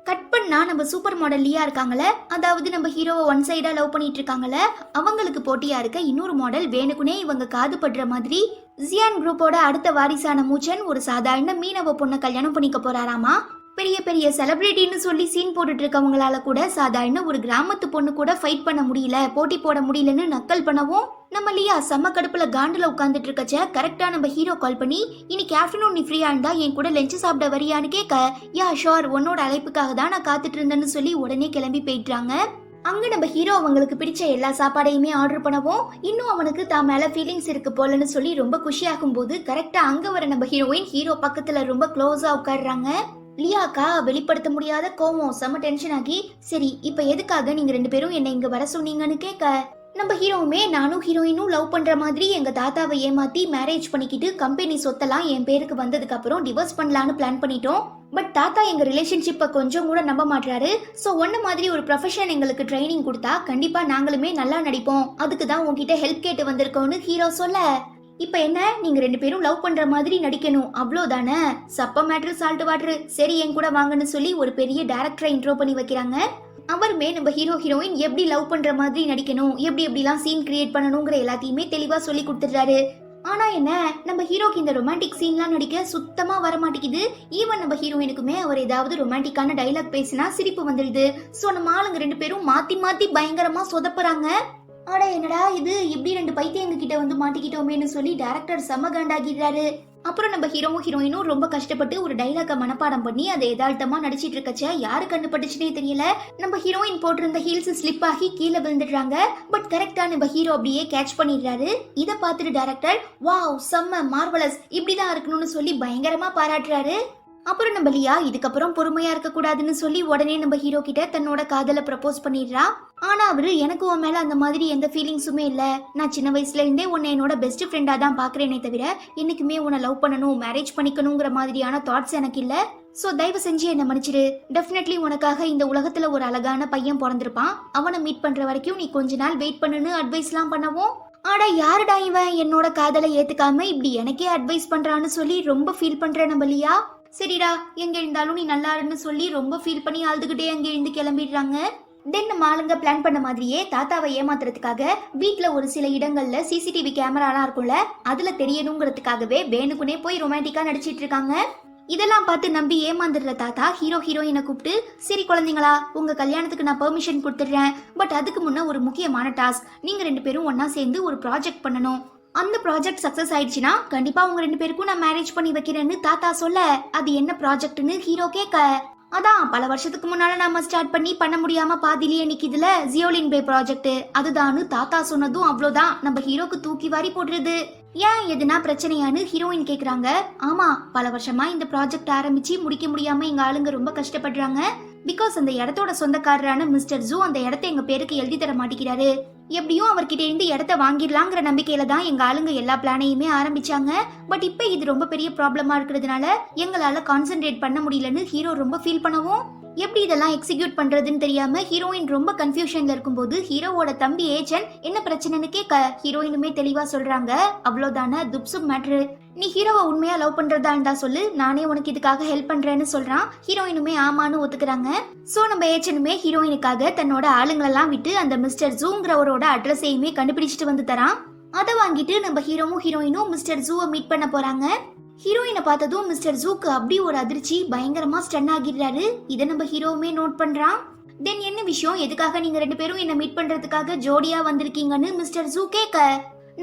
கட் பண்ணா நம்ம சூப்பர் மாடல் லியா இருக்காங்கல்ல, அதாவது நம்ம ஹீரோவை ஒன் சைடா லவ் பண்ணிட்டு இருக்காங்கல்ல, அவங்களுக்கு போட்டியா இருக்க இன்னொரு மாடல் வேணுக்குனே இவங்க காது படுற மாதிரி ஜியான் குரூப்போட அடுத்த வாரிசான மூச்சன் ஒரு சாதாரண மீனவ பொண்ணை கல்யாணம் பண்ணிக்க போறாராமா. பெரிய பெரிய செலிபிரிட்டின்னு சொல்லி சீன் போட்டுட்டு இருக்கவங்களால கூட சாதாரண ஒரு கிராமத்து பொண்ணு கூட ஃபைட் பண்ண முடியல போட்டி போட முடியலன்னு நக்கல் பண்ணவும் நம்ம லியா செம்ம கடுப்புல காண்டுல உட்காந்துட்டு இருக்கச்ச கரெக்டா நம்ம ஹீரோ கால் பண்ணி இன்னைக்கு ஆஃப்டர்நூன் நீ ஃப்ரீயா இருந்தா என் கூட லஞ்ச் சாப்பிட வரியான்னு கேட்க யா ஷோர் உன்னோட அழைப்புக்காக தான் நான் காத்துட்டு இருந்தேன்னு சொல்லி உடனே கிளம்பி போயிட்டாங்க. அங்க நம்ம ஹீரோ அவங்களுக்கு பிடிச்ச எல்லா சாப்பாடையுமே ஆர்டர் பண்ணவும் இன்னும் அவனுக்கு தான் மேல ஃபீலிங்ஸ் இருக்கு போலன்னு சொல்லி ரொம்ப குஷியாகும் போது கரெக்டா அங்க வர நம்ம ஹீரோயின் ஹீரோ பக்கத்துல ரொம்ப க்ளோஸா உட்காடுறாங்க. லியாக்கா வெளிப்படுத்த முடியாத கோவம் செம்ம டென்ஷன் ஆகி சரி இப்ப எதுக்காக நீங்க 2 பேரும் என்ன இங்க வர சொன்னீங்கன்னு கேட்க நம்ம ஹீரோவுமே நானும் ஹீரோயினும் லவ் பண்ற மாதிரி எங்க தாத்தாவை ஏமாத்தி மேரேஜ் பண்ணிக்கிட்டு கம்பெனி சொத்தெல்லாம் என் பேருக்கு வந்ததுக்கு அப்புறம் டிவோர்ஸ் பண்ணலான்னு பிளான் பண்ணிட்டோம். பட் தாத்தா எங்க ரிலேஷன்ஷிப்பை கொஞ்சம் கூட நம்ப மாட்டாரு. சோ ஒன்ன மாதிரி ஒரு ப்ரொஃபஷன் எங்களுக்கு ட்ரைனிங் கொடுத்தா கண்டிப்பா நாங்களுமே நல்லா நடிப்போம், அதுக்கு தான் உங்ககிட்ட ஹெல்ப் கேட்டு வந்திருக்கோம்னு ஹீரோ சொல்ல இப்ப என்ன நீங்க 2 பேரும் லவ் பண்ற மாதிரி நடிக்கணும் அவ்வளவுதானே, சப்ப மேட்ரு சால்ட் வாட்டரு, சரி என் கூட வாங்கன்னு சொல்லி ஒரு பெரிய டைரக்டரை இன்ட்ரோ பண்ணி வைக்கிறாங்க. அவருமே நம்ம ஹீரோயின் எப்படி லவ் பண்ற மாதிரி நடிக்கணும் எப்படிலாம் சீன் கிரியேட் பண்ணணுங்கிற எல்லாத்தையுமே தெளிவா சொல்லி கொடுத்துடுறாரு. ஆனா என்ன நம்ம ஹீரோக்கு இந்த ரொமான்டிக் சீன்லாம் நடிக்க சுத்தமா வர மாட்டேங்குது. ஈவன் நம்ம ஹீரோயினுக்குமே அவர் ஏதாவது ரொமான்டிக்கான டைலாக் பேசினா சிரிப்பு வந்துடுது. சோ நம்ம ஆளுங்க 2 பேரும் மாத்தி பயங்கரமா சொதப்புறாங்க. ஆனா என்னடா இது இப்படி 2 பைத்தியங்க கிட்ட வந்து மாட்டிக்கிட்டோமேன்னு சொல்லி டைரக்டர் செம காண்டாகிடுறாரு. அப்புறம் நம்ம ஹீரோயினும் ரொம்ப கஷ்டப்பட்டு ஒரு டைலாக மனப்பாடம் பண்ணி அதை எதார்த்தமா நடிச்சிட்டு இருக்கச்ச யாரு கண்டுபட்டுச்சுனே தெரியல நம்ம ஹீரோயின் போட்டிருந்த ஹீல்ஸ் ஸ்லிப் ஆகி கீழே விழுந்துடுறாங்க. பட் கரெக்டா நம்ம ஹீரோ அப்படியே கேட்ச் பண்ணிடுறாரு. இதை பார்த்துட்டு டைரக்டர் வாவ் செம்ம மார்வலஸ் இப்படிதான் இருக்கணும்னு சொல்லி பயங்கரமா பாராட்டுறாரு. அப்புறம் நம்ம லியா இதுக்கப்புறம் பொறுமையா இருக்க கூடாதுன்னு சொல்லி உடனே நம்ம ஹீரோ கிட்ட தன்னோட காதலை ப்ரப்போஸ் பண்ணிடுறா. ஆனா அவரு எனக்கு உன் மேல அந்த மாதிரி எந்த ஃபீலிங்ஸுமே இல்ல, நான் சின்ன வயசுல இருந்தே உன்னை என்னோட பெஸ்ட் ஃப்ரெண்டா தான் பாக்குறேனே தவிர என்னைக்குமே உன்னை லவ் பண்ணணும் மேரேஜ் பண்ணிக்கணுங்கிற மாதிரியான தாட்ஸ் எனக்கு இல்ல. சோ தயவு செஞ்சு என்ன மன்னிச்சிடு. டெஃபினெட்லி உனக்காக இந்த உலகத்துல ஒரு அழகான பையன் பிறந்திருப்பான், அவனை மீட் பண்ற வரைக்கும் நீ கொஞ்ச நாள் வெயிட் பண்ணுன்னு அட்வைஸ்லாம் பண்ணவும், ஆடா யாருடா இவன் என்னோட காதலை ஏத்துக்காம இப்படி எனக்கே அட்வைஸ் பண்றான்னு சொல்லி ரொம்ப ஃபீல் பண்ற நம்ம லியா. சரிடா எங்க இருந்தாலும் நீ நல்லா இருன்னு சொல்லி ரொம்ப ஃபீல் பண்ணி அழுதுகிட்டே அங்க இருந்து கிளம்பிடுறாங்க. தென் நம்ம ஆளுங்க பிளான் பண்ண மாதிரியே தாத்தாவை ஏமாத்துறதுக்காக வீட்டுல ஒரு சில இடங்கள்ல சிசிடிவி கேமராலாம் இருக்கும்ல, அதுல தெரியணுங்கிறதுக்காகவே வேணுக்குனே போய் ரொமான்டிக்கா நடிச்சிட்டு இருக்காங்க. இதெல்லாம் பார்த்து நம்பி ஏமாந்துடுற தாத்தா ஹீரோயினை கூப்பிட்டு, சரி குழந்தைங்களா உங்க கல்யாணத்துக்கு நான் பெர்மிஷன் கொடுத்துடுறேன், பட் அதுக்கு முன்ன ஒரு முக்கியமான டாஸ்க், நீங்க 2 பேரும் ஒன்னா சேர்ந்து ஒரு ப்ராஜெக்ட் பண்ணணும். அந்த ப்ராஜெக்ட் சக்சஸ் ஆயிடுச்சுன்னா கண்டிப்பா உங்க 2 பேருக்கும் நான் மேரேஜ் பண்ணி வைக்கிறேன்னு தாத்தா சொல்ல, அது என்ன ப்ராஜெக்ட்னு ஹீரோ கேட்க, அதான் பல வருஷத்துக்கு முன்னால நாம ஸ்டார்ட் பண்ண முடியாம பாதிலேயே நிக்குதுல ஜியோலின் பே ப்ராஜெக்ட், அதுதான்னு தாத்தா சொன்னதும் அவ்வளவுதான் நம்ம ஹீரோக்கு தூக்கி வாரி போடுறது. ஏன் எதுனா பிரச்சனையான்னு ஹீரோயின் கேக்குறாங்க. ஆமா பல வருஷமா இந்த ப்ராஜெக்ட் ஆரம்பிச்சு முடிக்க முடியாம எங்க ஆளுங்க ரொம்ப கஷ்டப்படுறாங்க. பிகாஸ் அந்த இடத்தோட சொந்தக்காரரான மிஸ்டர் ஜூ அந்த இடத்த எங்க பேருக்கு எழுதி தர மாட்டேங்கிறாரு. எப்படியும் அவர்கிட்ட இருந்து இடத்த வாங்கிடலாங்கிற நம்பிக்கையில தான் எங்க ஆளுங்க எல்லா பிளானையுமே ஆரம்பிச்சாங்க. பட் இப்ப இது ரொம்ப பெரிய ப்ராப்ளமா இருக்கிறதுனால எங்களால கான்சென்ட்ரேட் பண்ண முடியலன்னு ஹீரோ ரொம்ப ஃபீல் பண்ணவும், எப்படி இதெல்லாம் எக்ஸிக்யூட் பண்றதுன்னு தெரியாம ஹீரோயின் ரொம்ப கன்ஃபியூஷன்ல இருக்கும்போது ஹீரோவோட தம்பி ஏஜென்ட் என்ன பிரச்சனைன்னு கேட்க, ஹீரோயினுமே தெளிவா சொல்றாங்க, அவ்வளவுதானே துப்சுப் மேட்ரு, நீ ஹீரோவை உண்மையா லவ் பண்றதா இருந்தா சொல்லு, நானே உனக்கு இதுக்காக ஹெல்ப் பண்றேன்னு சொல்றான். ஹீரோயினுமே ஆமான்னு ஒத்துக்கிறாங்க. சோ நம்ம ஏஜென்ட்டுமே ஹீரோயினுக்காக தன்னோட ஆளுங்களெல்லாம் விட்டு அந்த மிஸ்டர் ஜூங்கிறவரோட அட்ரஸையுமே கண்டுபிடிச்சிட்டு வந்து தரான். அதை வாங்கிட்டு நம்ம ஹீரோவும் ஹீரோயினும் மிஸ்டர் ஜூவை மீட் பண்ண போறாங்க. ஹீரோயினை பார்த்ததும் மிஸ்டர் ஜூக்கு அப்படி ஒரு அதிர்ச்சி, பயங்கரமா ஸ்டன் ஆகிடுறாரு. இதை நம்ம ஹீரோவுமே நோட் பண்றான். தென் என்ன விஷயம், எதுக்காக நீங்க 2 பேரும் என்ன மீட் பண்றதுக்காக ஜோடியா வந்திருக்கீங்கன்னு மிஸ்டர் ஜூ கேட்க,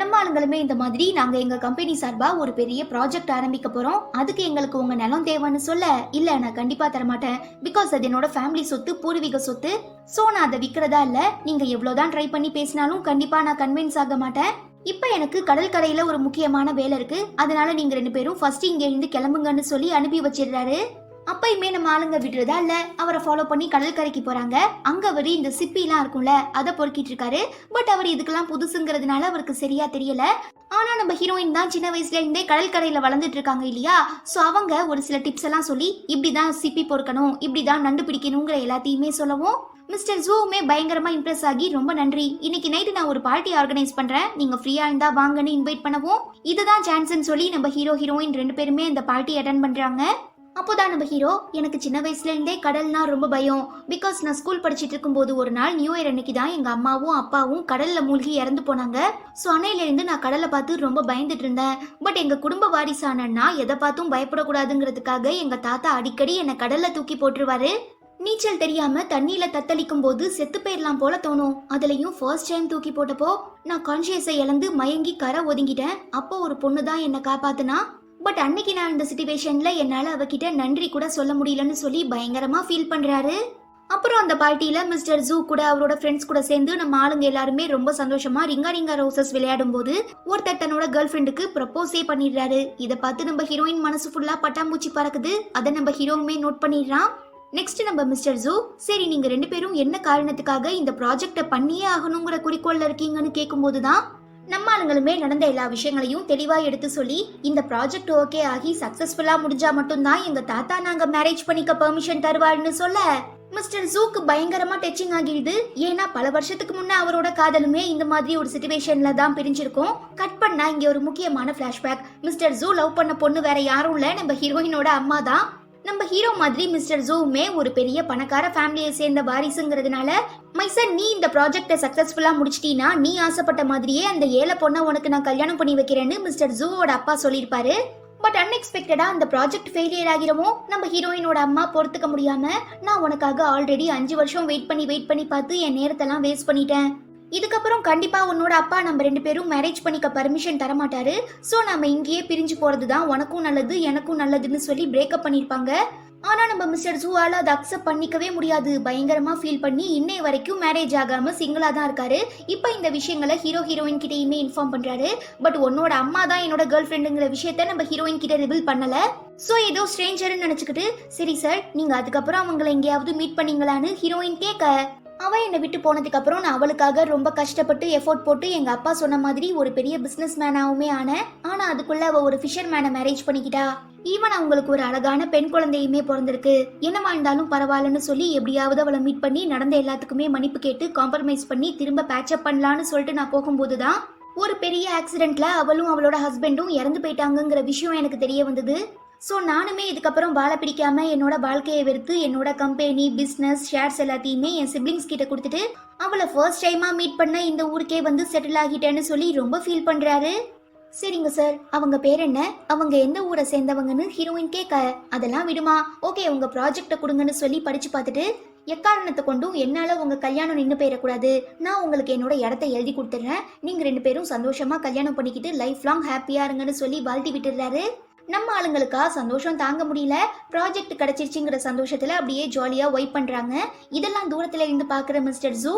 நம்ம ஆளுங்களுமே இந்த மாதிரி நாங்க எங்க கம்பெனி சார்பா ஒரு பெரிய ப்ராஜெக்ட் ஆரம்பிக்க போறோம், அதுக்கு எங்களுக்கு உங்க நிலம் தேவைன்னு சொல்ல, இல்ல நான் கண்டிப்பா தரமாட்டேன், பிகாஸ் அது என்னோட ஃபேமிலி சொத்து, பூர்வீக சொத்து, சோ நான் அதை விக்கிறதா இல்ல, நீங்க எவ்வளவுதான் ட்ரை பண்ணி பேசினாலும் கண்டிப்பா நான் கன்வின்ஸ் ஆக மாட்டேன். இப்ப எனக்கு கடல் கரையில ஒரு முக்கியமான வேலை இருக்கு, அதனால நீங்க 2 பேரும் ஃபர்ஸ்ட் இங்க இருந்து கிளம்புங்கன்னு சொல்லி அனுப்பி வச்சிடுறாரு. அப்பயுமே நம்ம ஆளுங்க விடுறதா இல்ல, அவரை ஃபாலோ பண்ணி கடல் கரைக்கு போறாங்க. அங்க அவரு இந்த சிப்பிலாம் இருக்கும்ல அதை பொறுக்கிட்டு இருக்காரு. பட் அவர் இதுக்கெல்லாம் புதுசுங்கிறதுனால அவருக்கு சரியா தெரியல. ஆனா நம்ம ஹீரோயின் தான் சின்ன வயசுல இருந்தே கடல் கரையில வளர்ந்துட்டு இருக்காங்க இல்லையா, சோ அவங்க ஒரு சில டிப்ஸ் எல்லாம் சொல்லி இப்படிதான் சிப்பி பொறுக்கணும், இப்படிதான் நண்டு பிடிக்கணுங்கிற எல்லாத்தையுமே சொல்லவும், மிஸ்டர் ஜூவுமே பயங்கரமா இம்ப்ரெஸ் ஆகி, ரொம்ப நன்றி, இன்னைக்கு நைட்டு நான் ஒரு பார்ட்டி ஆர்கனைஸ் பண்றேன், நீங்க ஃப்ரீயா இருந்தா வாங்கன்னு இன்வைட் பண்ணவும், இதுதான் சான்ஸ்ன்னு சொல்லி நம்ம ஹீரோயின் 2 பேருமே இந்த பார்ட்டி அட்டென்ட் பண்றாங்க. அப்போதான் நம்ம ஹீரோ, எனக்கு சின்ன வயசுல இருந்தே கடல்னா ரொம்ப பயம், பிகாஸ் நான் ஸ்கூல் படிச்சிட்டு இருக்கும்போது ஒரு நாள் நியூ இயர் அன்னைக்கு தான் எங்க அம்மாவும் அப்பாவும் கடல்ல மூழ்கி இறந்து போனாங்க. சோ அன்னையில இருந்து நான் கடலை பார்த்து ரொம்ப பயந்துட்டு இருந்தேன். பட் எங்க குடும்ப வாரிசானா எதை பார்த்தும் பயப்படக்கூடாதுங்கிறதுக்காக எங்க தாத்தா அடிக்கடி என்னை கடல்ல தூக்கி போட்டுருவாரு. நீச்சல் தெரியாம தண்ணியில தத்தளிக்கும் போது செத்து போயிடலாம் போல தோணும். அதுலயும் ஃபர்ஸ்ட் டைம் தூக்கி போட்டப்போ நான் கான்சியஸை இழந்து மயங்கி கரை ஒதுங்கிட்டேன். அப்போ ஒரு பொண்ணு தான் என்னை காப்பாத்துனா. பட் அன்னைக்கு நான் இந்த சிச்சுவேஷன்ல என்னால அவகிட்ட நன்றி கூட சொல்ல முடியலன்னு சொல்லி பயங்கரமா ஃபீல் பண்றாரு. அப்புறம் அந்த பார்ட்டியில மிஸ்டர் ஜூ கூட அவரோட ஃப்ரெண்ட்ஸ் கூட சேர்ந்து நம்ம ஆளுங்க எல்லாருமே ரொம்ப சந்தோஷமா ரிங்கா ரோசஸ் விளையாடும் போது ஒருத்தர் தன்னோட கேர்ள் ஃப்ரெண்டுக்கு ப்ரப்போஸே பண்ணிடுறாரு. இதை பார்த்து நம்ம ஹீரோயின் மனசு ஃபுல்லா பட்டாம்பூச்சி பறக்குது. அதை நம்ம ஹீரோவுமே நோட் பண்ணிடுறான். நெக்ஸ்ட் நம்ம மிஸ்டர் ஜூ, சரி நீங்க 2 பேரும் என்ன காரணத்துக்காக இந்த ப்ராஜெக்ட பண்ணியே ஆகணுங்கிற குறிக்கோள்ல இருக்கீங்கன்னு கேட்கும்போது தான் நம்ம ஆளுங்களுமே நடந்த எல்லா விஷயங்களையும் தெளிவா எடுத்து சொல்லி, இந்த ப்ராஜெக்ட் ஓகே ஆகி சக்சஸ்ஃபுல்லா முடிஞ்சா மட்டும்தான் எங்க தாத்தா நாங்க மேரேஜ் பண்ணிக்க பெர்மிஷன் தருவாருன்னு சொல்ல, மிஸ்டர் ஜூக்கு பயங்கரமா டச்சிங் ஆகிடுது. ஏன்னா பல வருஷத்துக்கு முன்ன அவரோட காதலுமே இந்த மாதிரி ஒரு சிச்சுவேஷன்ல தான் பிரிஞ்சிருக்கும். கட் பண்ணா இங்க ஒரு முக்கியமான பிளாஷ்பேக், மிஸ்டர் ஜூ லவ் பண்ண பொண்ணு வேற யாரும் இல்ல, நம்ம ஹீரோயினோட அம்மா தான். நம்ம ஹீரோ மாதிரி மிஸ்டர் ஜூவுமே ஒரு பெரிய பணக்கார ஃபேமிலியை சேர்ந்த வாரிசுங்கிறதுனால, மைசன் நீ இந்த ப்ராஜெக்டை சக்சஸ்ஃபுல்லா முடிச்சிட்டீனா நீ ஆசைப்பட்ட மாதிரியே அந்த ஏழை பொண்ணை உனக்கு நான் கல்யாணம் பண்ணி வைக்கிறேன்னு மிஸ்டர் ஜூவோட அப்பா சொல்லியிருப்பாரு. பட் அன்எக்ஸ்பெக்டடா அந்த ப்ராஜெக்ட் ஃபெயிலியர் ஆகிறவும் நம்ம ஹீரோயினோட அம்மா பொறுத்துக்க முடியாம, நான் உனக்காக ஆல்ரெடி 5 வருஷம் வெயிட் பண்ணி பார்த்து என் நேரத்தெல்லாம் வேஸ்ட் பண்ணிட்டேன், இதுக்கப்புறம் கண்டிப்பா உன்னோட அப்பா நம்ம 2 பேரும் மேரேஜ் பண்ணிக்க பர்மிஷன் தர மாட்டாரு, சோ நாம இங்கேயே பிரிஞ்சு போறதுதான் உனக்கும் நல்லது எனக்கும் நல்லதுன்னு சொல்லி பிரேக்கப் பண்ணிருப்பாங்க. ஆனா நம்ம மிஸ்டர் ஜூவால அதை அக்செப்ட் பண்ணிக்கவே முடியாது. பயங்கரமா ஃபீல் பண்ணி இன்னை வரைக்கும் மேரேஜ் ஆகாம சிங்கிளா தான் இருக்காரு. இப்போ இந்த விஷயங்களை ஹீரோயின் கிட்டயுமே இன்ஃபார்ம் பண்றாரு. பட் உன்னோட அம்மா தான் என்னோட கேர்ள் ஃப்ரெண்டுங்கிற விஷயத்த நம்ம ஹீரோயின் கிட்ட ரிவீல் பண்ணல. சோ ஏதோ ஸ்ட்ரேஞ்சர்னு நினைச்சுக்கிட்டு, சரி சார் நீங்க அதுக்கப்புறம் அவங்களை எங்கேயாவது மீட் பண்ணீங்களான்னு ஹீரோயின் கேட்க, அவ என்னை விட்டு போனதுக்கு அப்புறம் நான் அவளுக்காக ரொம்ப கஷ்டப்பட்டு எஃபோர்ட் போட்டு எங்க அப்பா சொன்ன மாதிரி ஒரு பெரிய பிசினஸ் மேனாவுமே ஆனேன். ஆனா அதுக்குள்ள அவ ஒரு ஃபிஷர் மேனை மேரேஜ் பண்ணிக்கிட்டா. ஈவன் அவங்களுக்கு ஒரு அழகான பெண் குழந்தையுமே பிறந்திருக்கு. என்னமா இருந்தாலும் பரவாயில்லன்னு சொல்லி எப்படியாவது அவளை மீட் பண்ணி நடந்த எல்லாத்துக்குமே மன்னிப்பு கேட்டு காம்ப்ரமைஸ் பண்ணி திரும்ப பேட்சப் பண்ணலான்னு சொல்லிட்டு நான் போகும்போதுதான் ஒரு பெரிய ஆக்சிடென்ட்ல அவளும் அவளோட ஹஸ்பண்டும் இறந்து போயிட்டாங்கிற விஷயம் எனக்கு தெரிய வந்தது. ஸோ நானுமே இதுக்கப்புறம் வாழை பிடிக்காம என்னோட வாழ்க்கையை வெறுத்து என்னோட கம்பெனி பிஸ்னஸ் ஷேர்ஸ் எல்லாத்தையுமே என் சிப்ளிங்ஸ் கிட்ட கொடுத்துட்டு அவளை ஃபர்ஸ்ட் டைமா மீட் பண்ண இந்த ஊருக்கே வந்து செட்டில் ஆகிட்டேன்னு சொல்லி ரொம்ப ஃபீல் பண்றாரு. சரிங்க சார், அவங்க பேர் என்ன, அவங்க எந்த ஊரை சேர்ந்தவங்கன்னு ஹீரோயின் கேட்க, அதெல்லாம் விடுமா, ஓகே உங்க ப்ராஜெக்டை கொடுங்கன்னு சொல்லி படிச்சு பார்த்துட்டு, எக்காரணத்தை கொண்டும் என்னால உங்க கல்யாணம் நின்று போயிடக்கூடாது, நான் உங்களுக்கு என்னோட இடத்த எழுதி கொடுத்துட்றேன், நீங்க 2 பேரும் சந்தோஷமா கல்யாணம் பண்ணிக்கிட்டு லைஃப் லாங் ஹாப்பியா இருங்கன்னு சொல்லி வாழ்த்தி விட்டுறாரு. நம்ம ஆளுங்களுக்கா சந்தோஷம் தாங்க முடியல. ப்ராஜெக்ட் கிடைச்சிருச்சுங்கிற சந்தோஷத்துல அப்படியே ஜாலியா ஒய்ப் பண்றாங்க. இதெல்லாம் தூரத்துல இருந்து பாக்குற மிஸ்டர் ஜூ,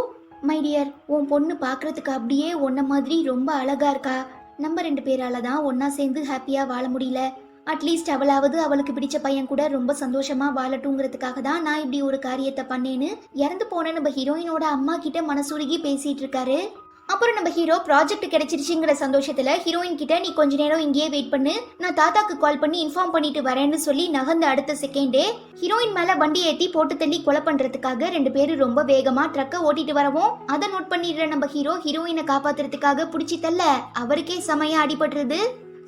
மை டியர் உன் பொண்ணு பாக்குறதுக்கு அப்படியே ஒன்ன மாதிரி ரொம்ப அழகா இருக்கா. நம்ம 2 பேரால தான் ஒன்னா சேர்ந்து ஹாப்பியா வாழ முடியல. அட்லீஸ்ட் அவளாவது அவளுக்கு பிடிச்ச பையன் கூட ரொம்ப சந்தோஷமா வாழட்டுங்கிறதுக்காக தான் நான் இப்படி ஒரு காரியத்தை பண்ணேன்னு இறந்து போன நம்ம ஹீரோயினோட அம்மா கிட்ட மனசுருகி பேசிட்டு இருக்காரு. அப்புறம் நம்ம ஹீரோ ப்ராஜெக்ட் கிடைச்சிருச்சுங்கிற சந்தோஷத்துல ஹீரோயின் கிட்ட, நீ கொஞ்ச நேரம் இங்கேயே வெயிட் பண்ணு, நான் தாத்தாக்கு கால் பண்ணி இன்ஃபார்ம் பண்ணிட்டு வரேன்னு சொல்லி நகர்ந்த அடுத்த செகண்டே ஹீரோயின் மேல வண்டி ஏத்தி போட்டு தள்ளி கொலை பண்றதுக்காக 2 பேரும் ரொம்ப வேகமா ட்ரக்கை ஓட்டிட்டு வரவும் அதை நோட் பண்ணிடுற நம்ம ஹீரோயினை காப்பாத்துறதுக்காக பிடிச்சி தள்ள அவருக்கே செமையா அடிபட்டுருது.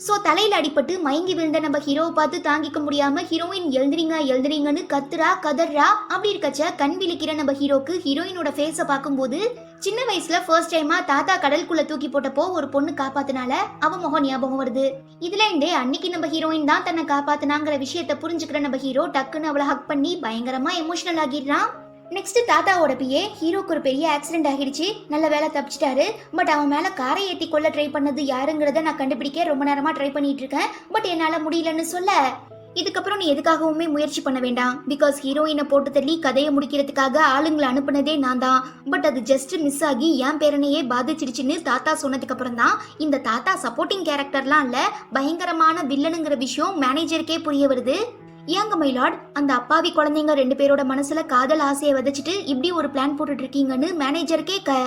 சோ தலையில அடிபட்டு மயங்கி விழுந்த நம்ம ஹீரோவை பார்த்து தாங்கிக்க முடியாம ஹீரோயின் எழுந்திரிங்கன்னு கத்துறா கதறா. அப்படி இருக்கச்ச கண் விழிக்கிற நம்ம ஹீரோக்கு ஹீரோயினோட ஃபேஸ பார்க்கும்போது சின்ன வயசுல ஃபர்ஸ்ட் டைமா தாத்தா கடலுக்குள்ள தூக்கி போட்டப்போ ஒரு பொண்ணு காப்பாத்தினால அவ முகம் ஞாபகம் வருது. இதுல இருந்தே அன்னைக்கு நம்ம ஹீரோயின் தான் தன்னை காப்பாத்தினாங்கிற விஷயத்த புரிஞ்சுக்கிற நம்ம ஹீரோ டக்குன்னு அவளை ஹக் பண்ணி பயங்கரமா எமோஷனல் ஆகிடுறான். நெக்ஸ்ட் தாத்தாவோட பிஏ, ஹீரோக்கு ஒரு பெரிய ஆக்சிடென்ட் ஆகிடுச்சு, நல்ல வேலை தப்பிச்சிட்டாரு, பட் அவன் மேல காரை ஏத்தி கொள்ள ட்ரை பண்ணது யாருங்கிறத நான் கண்டுபிடிக்க ரொம்ப நேரமா ட்ரை பண்ணிட்டு இருக்கேன், பட் என்னால முடியலன்னு சொல்ல, இதுக்கப்புறம் நீ எதுக்காகவுமே முயற்சி பண்ண வேண்டாம், பிகாஸ் ஹீரோயினை போட்டு தள்ளி கதையை முடிக்கிறதுக்காக ஆளுங்களை அனுப்புனதே நான் தான், பட் அது ஜஸ்ட் மிஸ் ஆகி என் பேரனையே பாதிச்சிடுச்சுன்னு தாத்தா சொன்னதுக்கு அப்புறம் தான் இந்த தாத்தா சப்போர்ட்டிங் கேரக்டர்லாம் இல்ல பயங்கரமான வில்லனுங்கிற விஷயம் மேனேஜருக்கே புரிய வருது. ஏங்க மைலார்ட், அந்த அப்பாவி குழந்தைங்க 2 பேரோட மனசுல காதல் ஆசையை விதைச்சிட்டு இப்படி ஒரு பிளான் போட்டுட்டு இருக்கீங்கன்னு மேனேஜர் கேட்க,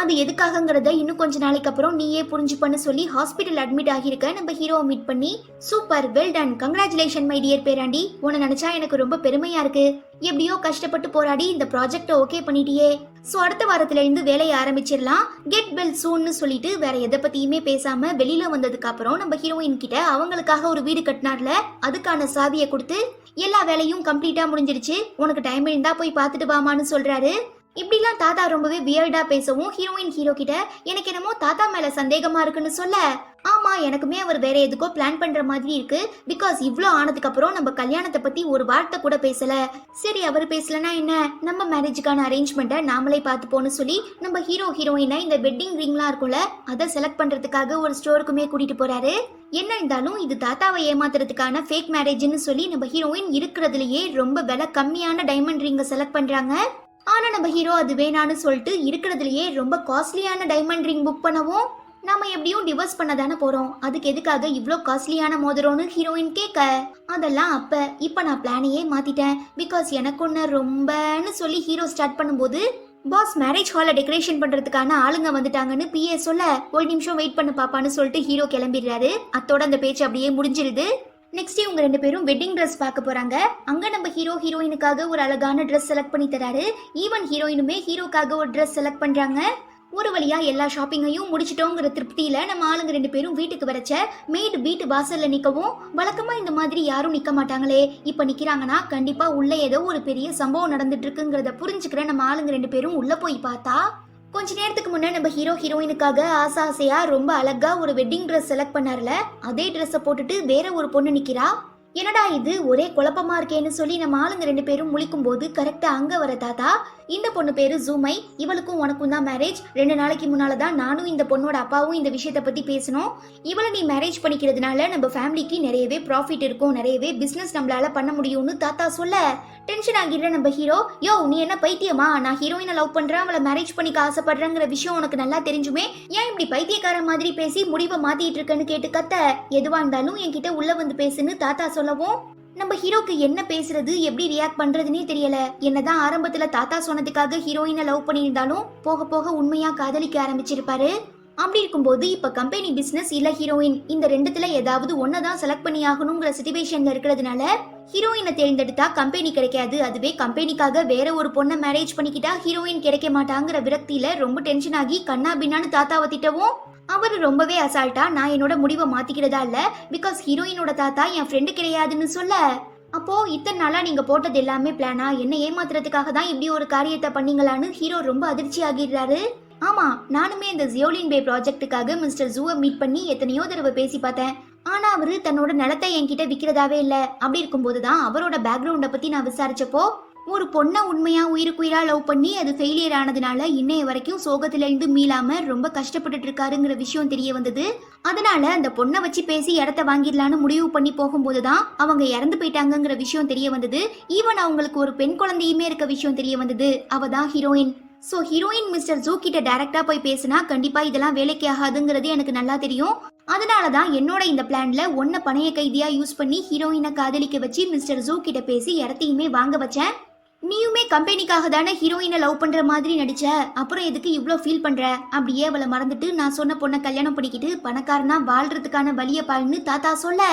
அது எதுக்காகங்கிறத இன்னும் கொஞ்ச நாளைக்கு அப்புறம் நீயே புரிஞ்சுப்பன்னு சொல்லி ஹாஸ்பிட்டல் அட்மிட் ஆகியிருக்க நம்ம ஹீரோவை மீட் பண்ணி, super well done congratulation my dear பேராண்டி, உன்னை நினைச்சா எனக்கு ரொம்ப பெருமையா இருக்கு, எப்படியோ கஷ்டப்பட்டு போராடி இந்த ப்ராஜெக்ட ஓகே பண்ணிட்டியே, சோ அடுத்த வாரத்துல இருந்து வேலையை ஆரம்பிச்சிடலாம், கெட் வெல் சூன்னு சொல்லிட்டு வேற எதை பத்தியுமே பேசாம வெளியில வந்ததுக்கு அப்புறம் நம்ம ஹீரோயின் கிட்ட அவங்களுக்காக ஒரு வீடு கட்டினார்ல அதுக்கான சாவியை கொடுத்து, எல்லா வேலையும் கம்ப்ளீட்டா முடிஞ்சிருச்சு, உனக்கு டைம் இருந்தா போய் பார்த்துட்டு வாமான்னு சொல்றாரு. இப்படிலாம் தாத்தா ரொம்பவே வியர்டா பேசவும் ஹீரோயின் ஹீரோ கிட்ட, எனக்கு என்னமோ தாத்தா மேல சந்தேகமா இருக்குன்னு சொல்ல, ஆமா எனக்குமே அவர் வேற எதுக்கோ பிளான் பண்ற மாதிரி இருக்கு, பிகாஸ் இவ்ளோ ஆனதுக்கு அப்புறம் நம்ம கல்யாணத்தை பத்தி ஒரு வார்த்தை கூட பேசல, சரி அவர் பேசலனா என்ன, நம்ம மேரேஜுக்கான அரேஞ்ச்மெண்ட்டை நாமளே பார்த்துப்போன்னு சொல்லி நம்ம ஹீரோயினை இந்த வெட்டிங் ரிங்லாம் இருக்கும்ல அதை செலக்ட் பண்றதுக்காக ஒரு ஸ்டோருக்குமே கூட்டிட்டு போறாரு. என்ன இருந்தாலும் இது தாத்தாவை ஏமாத்துறதுக்கான ஃபேக் மேரேஜ்னு சொல்லி நம்ம ஹீரோயின் இருக்கிறதுலயே ரொம்ப விலை கம்மியான டைமண்ட் ரிங்கை செலக்ட் பண்றாங்க. ஆனா நம்ம ஹீரோ அது வேணான்னு சொல்லிட்டு இருக்கிறதுலயே ரொம்ப காஸ்ட்லியான டைமண்ட் ரிங் புக் பண்ணவும், நாம எப்படியும் டிவோர்ஸ் பண்ண தானே போறோம், அதுக்கு எதுக்காக இவ்ளோ காஸ்ட்லியான மோதிரம்னு ஹீரோயின் கேட்க, அதெல்லாம் இப்ப நான் பிளானையே மாத்திட்டேன், பிகாஸ் எனக்கு ஒன்று ரொம்பன்னு சொல்லி ஹீரோ ஸ்டார்ட் பண்ணும்போது, பாஸ் மேரேஜ் ஹாலை டெக்கரேஷன் பண்றதுக்கான ஆளுங்க வந்துட்டாங்கன்னு பிஏ சொல்ல, ஒரு நிமிஷம் வெயிட் பண்ணு பாப்பான்னு சொல்லிட்டு ஹீரோ கிளம்பிடுறாரு. அத்தோட அந்த பேச்சு அப்படியே முடிஞ்சிருது. நெக்ஸ்ட் இவங்க 2 பேரும் வெட்டிங் ட்ரெஸ் பார்க்க போறாங்க. அங்க நம்ம ஹீரோயினுக்காக ஒரு அழகான ட்ரெஸ் செலக்ட் பண்ணி தராரு. ஈவன் ஹீரோயினுமே ஹீரோக்காக ஒரு ட்ரெஸ் செலக்ட் பண்றாங்க. ஒரு வழியா எல்லா ஷாப்பிங்கையும் முடிச்சிட்டோங்கிற திருப்தியில நம்ம ஆளுங்க 2 பேரும் வீட்டுக்கு வரச்ச மெய்டு வீட்டு வாசல்ல நிக்கவும், வழக்கமா இந்த மாதிரி யாரும் நிக்க மாட்டாங்களே, இப்ப நிக்கிறாங்கன்னா கண்டிப்பா உள்ள ஏதோ ஒரு பெரிய சம்பவம் நடந்துட்டு இருக்குங்கிறத புரிஞ்சுக்கிற நம்ம ஆளுங்க 2 பேரும் உள்ள போய் பார்த்தா, கொஞ்ச நேரத்துக்கு முன்ன நம்ம ஹீரோயினுக்காக ஆசையா ரொம்ப அழகா ஒரு வெட்டிங் ட்ரெஸ் செலக்ட் பண்ணார்ல அதே ட்ரெஸ்ஸை போட்டுட்டு வேற ஒரு பொண்ணு நிக்கிறா. என்னடா இது ஒரே குழப்பமா இருக்கேன்னு சொல்லி நம்ம ஆளுங்க 2 பேரும் முழிக்கும் போது கரெக்டா அங்க வர தாத்தா, இந்த பொண்ணு பேரு ஜூமை. இவளுக்கும் உனக்கும் தான் மேரேஜ். 2 நாளைக்கு முன்னால தான் நானும் இந்த பொண்ணோட அப்பாவும் இந்த விஷயத்தை பத்தி பேசணும். இவளை நீ மேரேஜ் பண்ணிக்கிறதுனால நம்ம ஃபேமிலிக்கு நிறையவே ப்ராஃபிட் இருக்கும், நிறையவே பிசினஸ் நம்மளால பண்ண முடியும்னு தாத்தா சொல்ல டென்ஷன் ஆகிடுற நம்ம ஹீரோ. யோ நீ என்ன பைத்தியமா? நான் ஹீரோயினை லவ் பண்றேன், அவளை மேரேஜ் பண்ணிக்க ஆசைப்படுறேங்கிற விஷயம் உனக்கு நல்லா தெரிஞ்சுமே, ஏன் இப்படி பைத்தியக்கார மாதிரி பேசி முடிவை மாத்திட்டு இருக்கேன்னு கேட்டு கத்த. எதுவா இருந்தாலும் என்கிட்ட உள்ள வந்து பேசுன்னு தாத்தா சொல்லவும் நம்ம ஹீரோக்கு என்ன பேசுறது, எப்படி ரியாக்ட் பண்றதுன்னே தெரியல. என்னதான் ஆரம்பத்துல தாத்தா சொன்னதுக்காக ஹீரோயினை லவ் பண்ணியிருந்தாலும் போக போக உண்மையா காதலிக்க ஆரம்பிச்சிருப்பாரு. அப்படி இருக்கும்போது இப்ப கம்பெனி பிசினஸ் இல்ல ஹீரோயின், இந்த ரெண்டுத்துல ஏதாவது ஒன்னதான் செலக்ட் பண்ணி ஆகணுங்கிற சிச்சுவேஷன்ல இருக்கிறதுனால ஹீரோயினை தேர்ந்தெடுத்தா கம்பெனி கிடைக்காது, அதுவே கம்பெனிக்காக வேற ஒரு பொண்ணை மேரேஜ் பண்ணிக்கிட்டா ஹீரோயின் கிடைக்க மாட்டாங்கிற விரக்தியில ரொம்ப டென்ஷன் ஆகி கண்ணா பின்னான்னு தாத்தாவை திட்டவும் அவரு ரொம்பவே அசால்ட்டா நான் என்னோட முடிவை மாத்திக்கிறதா இல்ல, பிகாஸ் ஹீரோயினோட தாத்தா என் ஃப்ரெண்டு கிடையாதுன்னு சொல்ல, அப்போ இத்தனை நாளா நீங்க போட்டது எல்லாமே பிளானா, என்ன ஏமாத்துறதுக்காக தான் இப்படி ஒரு காரியத்தை பண்ணீங்களான்னு ஹீரோ ரொம்ப அதிர்ச்சி ஆகிடுறாரு. ஆமா, நானுமே இந்த ஜியோலின் பே ப்ராஜெக்ட்டுக்காக மிஸ்டர் ஜூவை மீட் பண்ணி எத்தனையோ தடவை பேசி பார்த்தேன். ஆனா அவரு தன்னோட நிலத்தை என்கிட்ட விக்கிறதாவே இல்ல. அப்படி இருக்கும்போதுதான் அவரோட பேக்ரவுண்ட பத்தி நான் விசாரிச்சப்போ ஒரு பொண்ணை உண்மையா உயிருக்குயிரா லவ் பண்ணி அது ஃபெயிலியர் ஆனதுனால இன்னைய வரைக்கும் சோகத்துல இருந்து மீளாம ரொம்ப கஷ்டப்பட்டுட்டு இருக்காருங்கிற விஷயம் தெரிய வந்தது. அதனால அந்த பொண்ணை வச்சு பேசி இடத்த வாங்கிடலான்னு முடிவு பண்ணி போகும்போதுதான் அவங்க இறந்து போயிட்டாங்கிற விஷயம் தெரிய வந்தது. ஈவன் அவங்களுக்கு ஒரு பெண் குழந்தையுமே இருக்க விஷயம் தெரிய வந்தது. அவ தான் ஹீரோயின். சோ ஹீரோயின் மிஸ்டர் ஜூ கிட்ட டைரக்டா போய் பேசினா கண்டிப்பா இதெல்லாம் வேலைக்கு ஆகாதுங்கிறது எனக்கு நல்லா தெரியும். அதனாலதான் என்னோட இந்த பிளான்ல ஒன்ன பணைய கைதியா யூஸ் பண்ணி ஹீரோயினை காதலிக்க வச்சு மிஸ்டர் ஜூ கிட்ட பேசி இடத்தையுமே வாங்க வச்சேன். நீயுமே கம்பெனிக்காக தானே ஹீரோயினை லவ் பண்ற மாதிரி நடிச்ச, அப்புறம் எதுக்கு இவ்ளோ ஃபீல் பண்ற? அப்படியே அவளை மறந்துட்டு நான் சொன்ன பொண்ணை கல்யாணம் பண்ணிக்கிட்டு பணக்காரனா வாழ்றதுக்கான வழிய பாருன்னு தாத்தா சொல்ல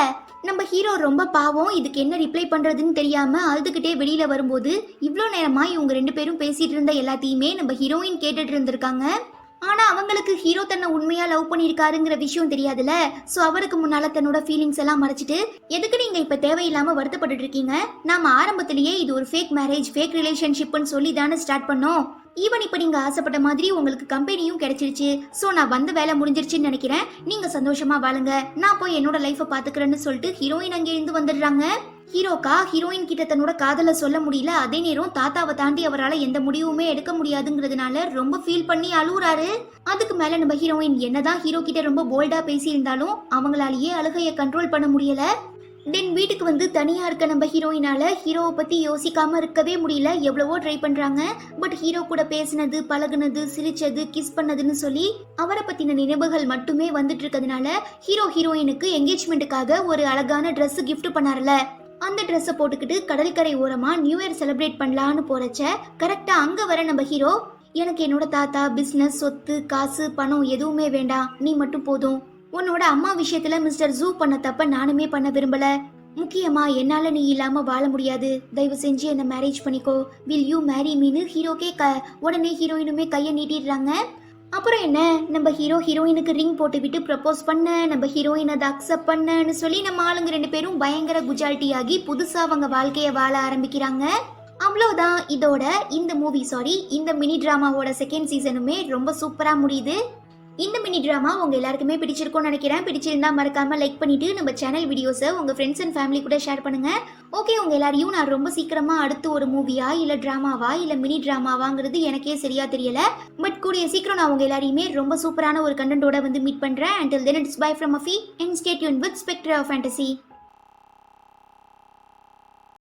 நம்ம ஹீரோ ரொம்ப பாவம். இதுக்கு என்ன ரிப்ளை பண்றதுன்னு தெரியாம அழுதுகிட்டே வெளியில வரும்போது இவ்ளோ நேரமா இவங்க 2 பேரும் பேசிட்டு இருந்த எல்லாத்தையுமே நம்ம ஹீரோயின் கேட்டுட்டு இருந்திருக்காங்க. ஆனா அவங்களுக்கு ஹீரோ தன்னை உண்மையா லவ் பண்ணிருக்காருங்கிற விஷயம் தெரியாதுல. சோ அவருக்கு முன்னால தன்னோட ஃபீலிங்ஸ் எல்லாம் மறைச்சிட்டு எதுக்கு நீங்க இப்ப தேவையில்லாம வருத்தப்பட்டு இருக்கீங்க, நாம ஆரம்பத்திலேயே இது ஒரு ஃபேக் மேரேஜ் ஃபேக் ரிலேஷன்ஷிப்னு சொல்லி தானே ஸ்டார்ட் பண்ணோம். ஈவன் இப்ப நீங்க ஆசைப்பட்ட மாதிரி உங்களுக்கு கம்பெனியும் கிடைச்சிருச்சு. சோ நான் வந்த வேலை முடிஞ்சிருச்சுன்னு நினைக்கிறேன், நீங்க சந்தோஷமா வாழுங்க, நான் போய் என்னோட லைஃபை பாத்துக்கிறேன்னு சொல்லிட்டு ஹீரோயின் அங்கே இருந்து வந்துடுறாங்க. ஹீரோக்கா ஹீரோயின் கிட்ட தன்னோட காதலை சொல்ல முடியல. அதே நேரம் தாத்தாவை தாண்டி அவரால் எந்த முடிவுமே எடுக்க முடியாதுங்கிறதுனால ரொம்ப ஃபீல் பண்ணி அழுகுறாரு. அதுக்கு மேல நம்ம ஹீரோயின் என்னதான் ஹீரோ கிட்ட ரொம்ப போல்டா பேசியிருந்தாலும் அவங்களாலேயே அழுகையை கண்ட்ரோல் பண்ண முடியல. தென் வீட்டுக்கு வந்து தனியா இருக்க நம்ம ஹீரோயினால ஹீரோவை பத்தி யோசிக்காம இருக்கவே முடியல. எவ்வளவோ ட்ரை பண்றாங்க, பட் ஹீரோ கூட பேசினது பழகுனது சிரிச்சது கிஸ் பண்ணதுன்னு சொல்லி அவரை பத்தின நினைவுகள் மட்டுமே வந்துட்டு இருக்கிறதுனால ஹீரோ ஹீரோயினுக்கு என்கேஜ்மெண்ட்டுக்காக ஒரு அழகான ட்ரெஸ் கிஃப்ட் பண்ணார்ல, அந்த ட்ரெஸ்ஸை போட்டுக்கிட்டு கடற்கரை ஓரமா நியூ இயர் செலிப்ரேட் பண்ணலான்னு போறச்ச கரெக்டா அங்க வர நம்ம ஹீரோ எனக்கு என்னோட தாத்தா பிசினஸ் சொத்து காசு பணம் எதுவுமே வேண்டாம், நீ மட்டும் போதும். உன்னோட அம்மா விஷயத்துல மிஸ்டர் ஜூ பண்ண தப்ப நானுமே பண்ண விரும்பல. முக்கியமா என்னால நீ இல்லாம வாழ முடியாது, தயவு செஞ்சு என்ன மேரேஜ் பண்ணிக்கோ, வில் யூ மேரி மீனு ஹீரோ கேட்க உடனே ஹீரோயினுமே கையை நீட்டிடுறாங்க. அப்புறம் என்ன, நம்ம ஹீரோ ஹீரோயினுக்கு ரிங் போட்டு விட்டு ப்ரப்போஸ் பண்ண, நம்ம ஹீரோயின் அதை அக்செப்ட் பண்ணன்னு சொல்லி நம்ம ஆளுங்க 2 பேரும் பயங்கர குஜால்ட்டி ஆகி புதுசா அவங்க வாழ்க்கைய வாழ ஆரம்பிக்கிறாங்க. அவ்வளவுதான். இதோட இந்த மினி டிராமாவோட செகண்ட் சீசனுமே ரொம்ப சூப்பரா முடியுது. இந்த மினி டிராமா உங்க எல்லாருக்குமே பிடிச்சிருக்கும்னு நினைக்கிறேன். பிடிச்சிருந்தா மறக்காம லைக் பண்ணிட்டு நம்ம சேனல் வீடியோஸை உங்க ஃப்ரெண்ட்ஸ் அண்ட் ஃபேமிலி கூட ஷேர் பண்ணுங்க. ஓகே, உங்க எல்லாரையும் நான் ரொம்ப சீக்கிரமா அடுத்து ஒரு மூவியா இல்ல டிராமாவா இல்ல மினி டிராமாவாங்கிறது எனக்கே சரியா தெரியல. பட் கூடிய சீக்கிரம் நான் உங்க எல்லாரையுமே ரொம்ப சூப்பரான ஒரு கண்டென்ட்டோட வந்து மீட் பண்றேன். Until then it's bye from Afi and stay tuned with Spectre of Fantasy.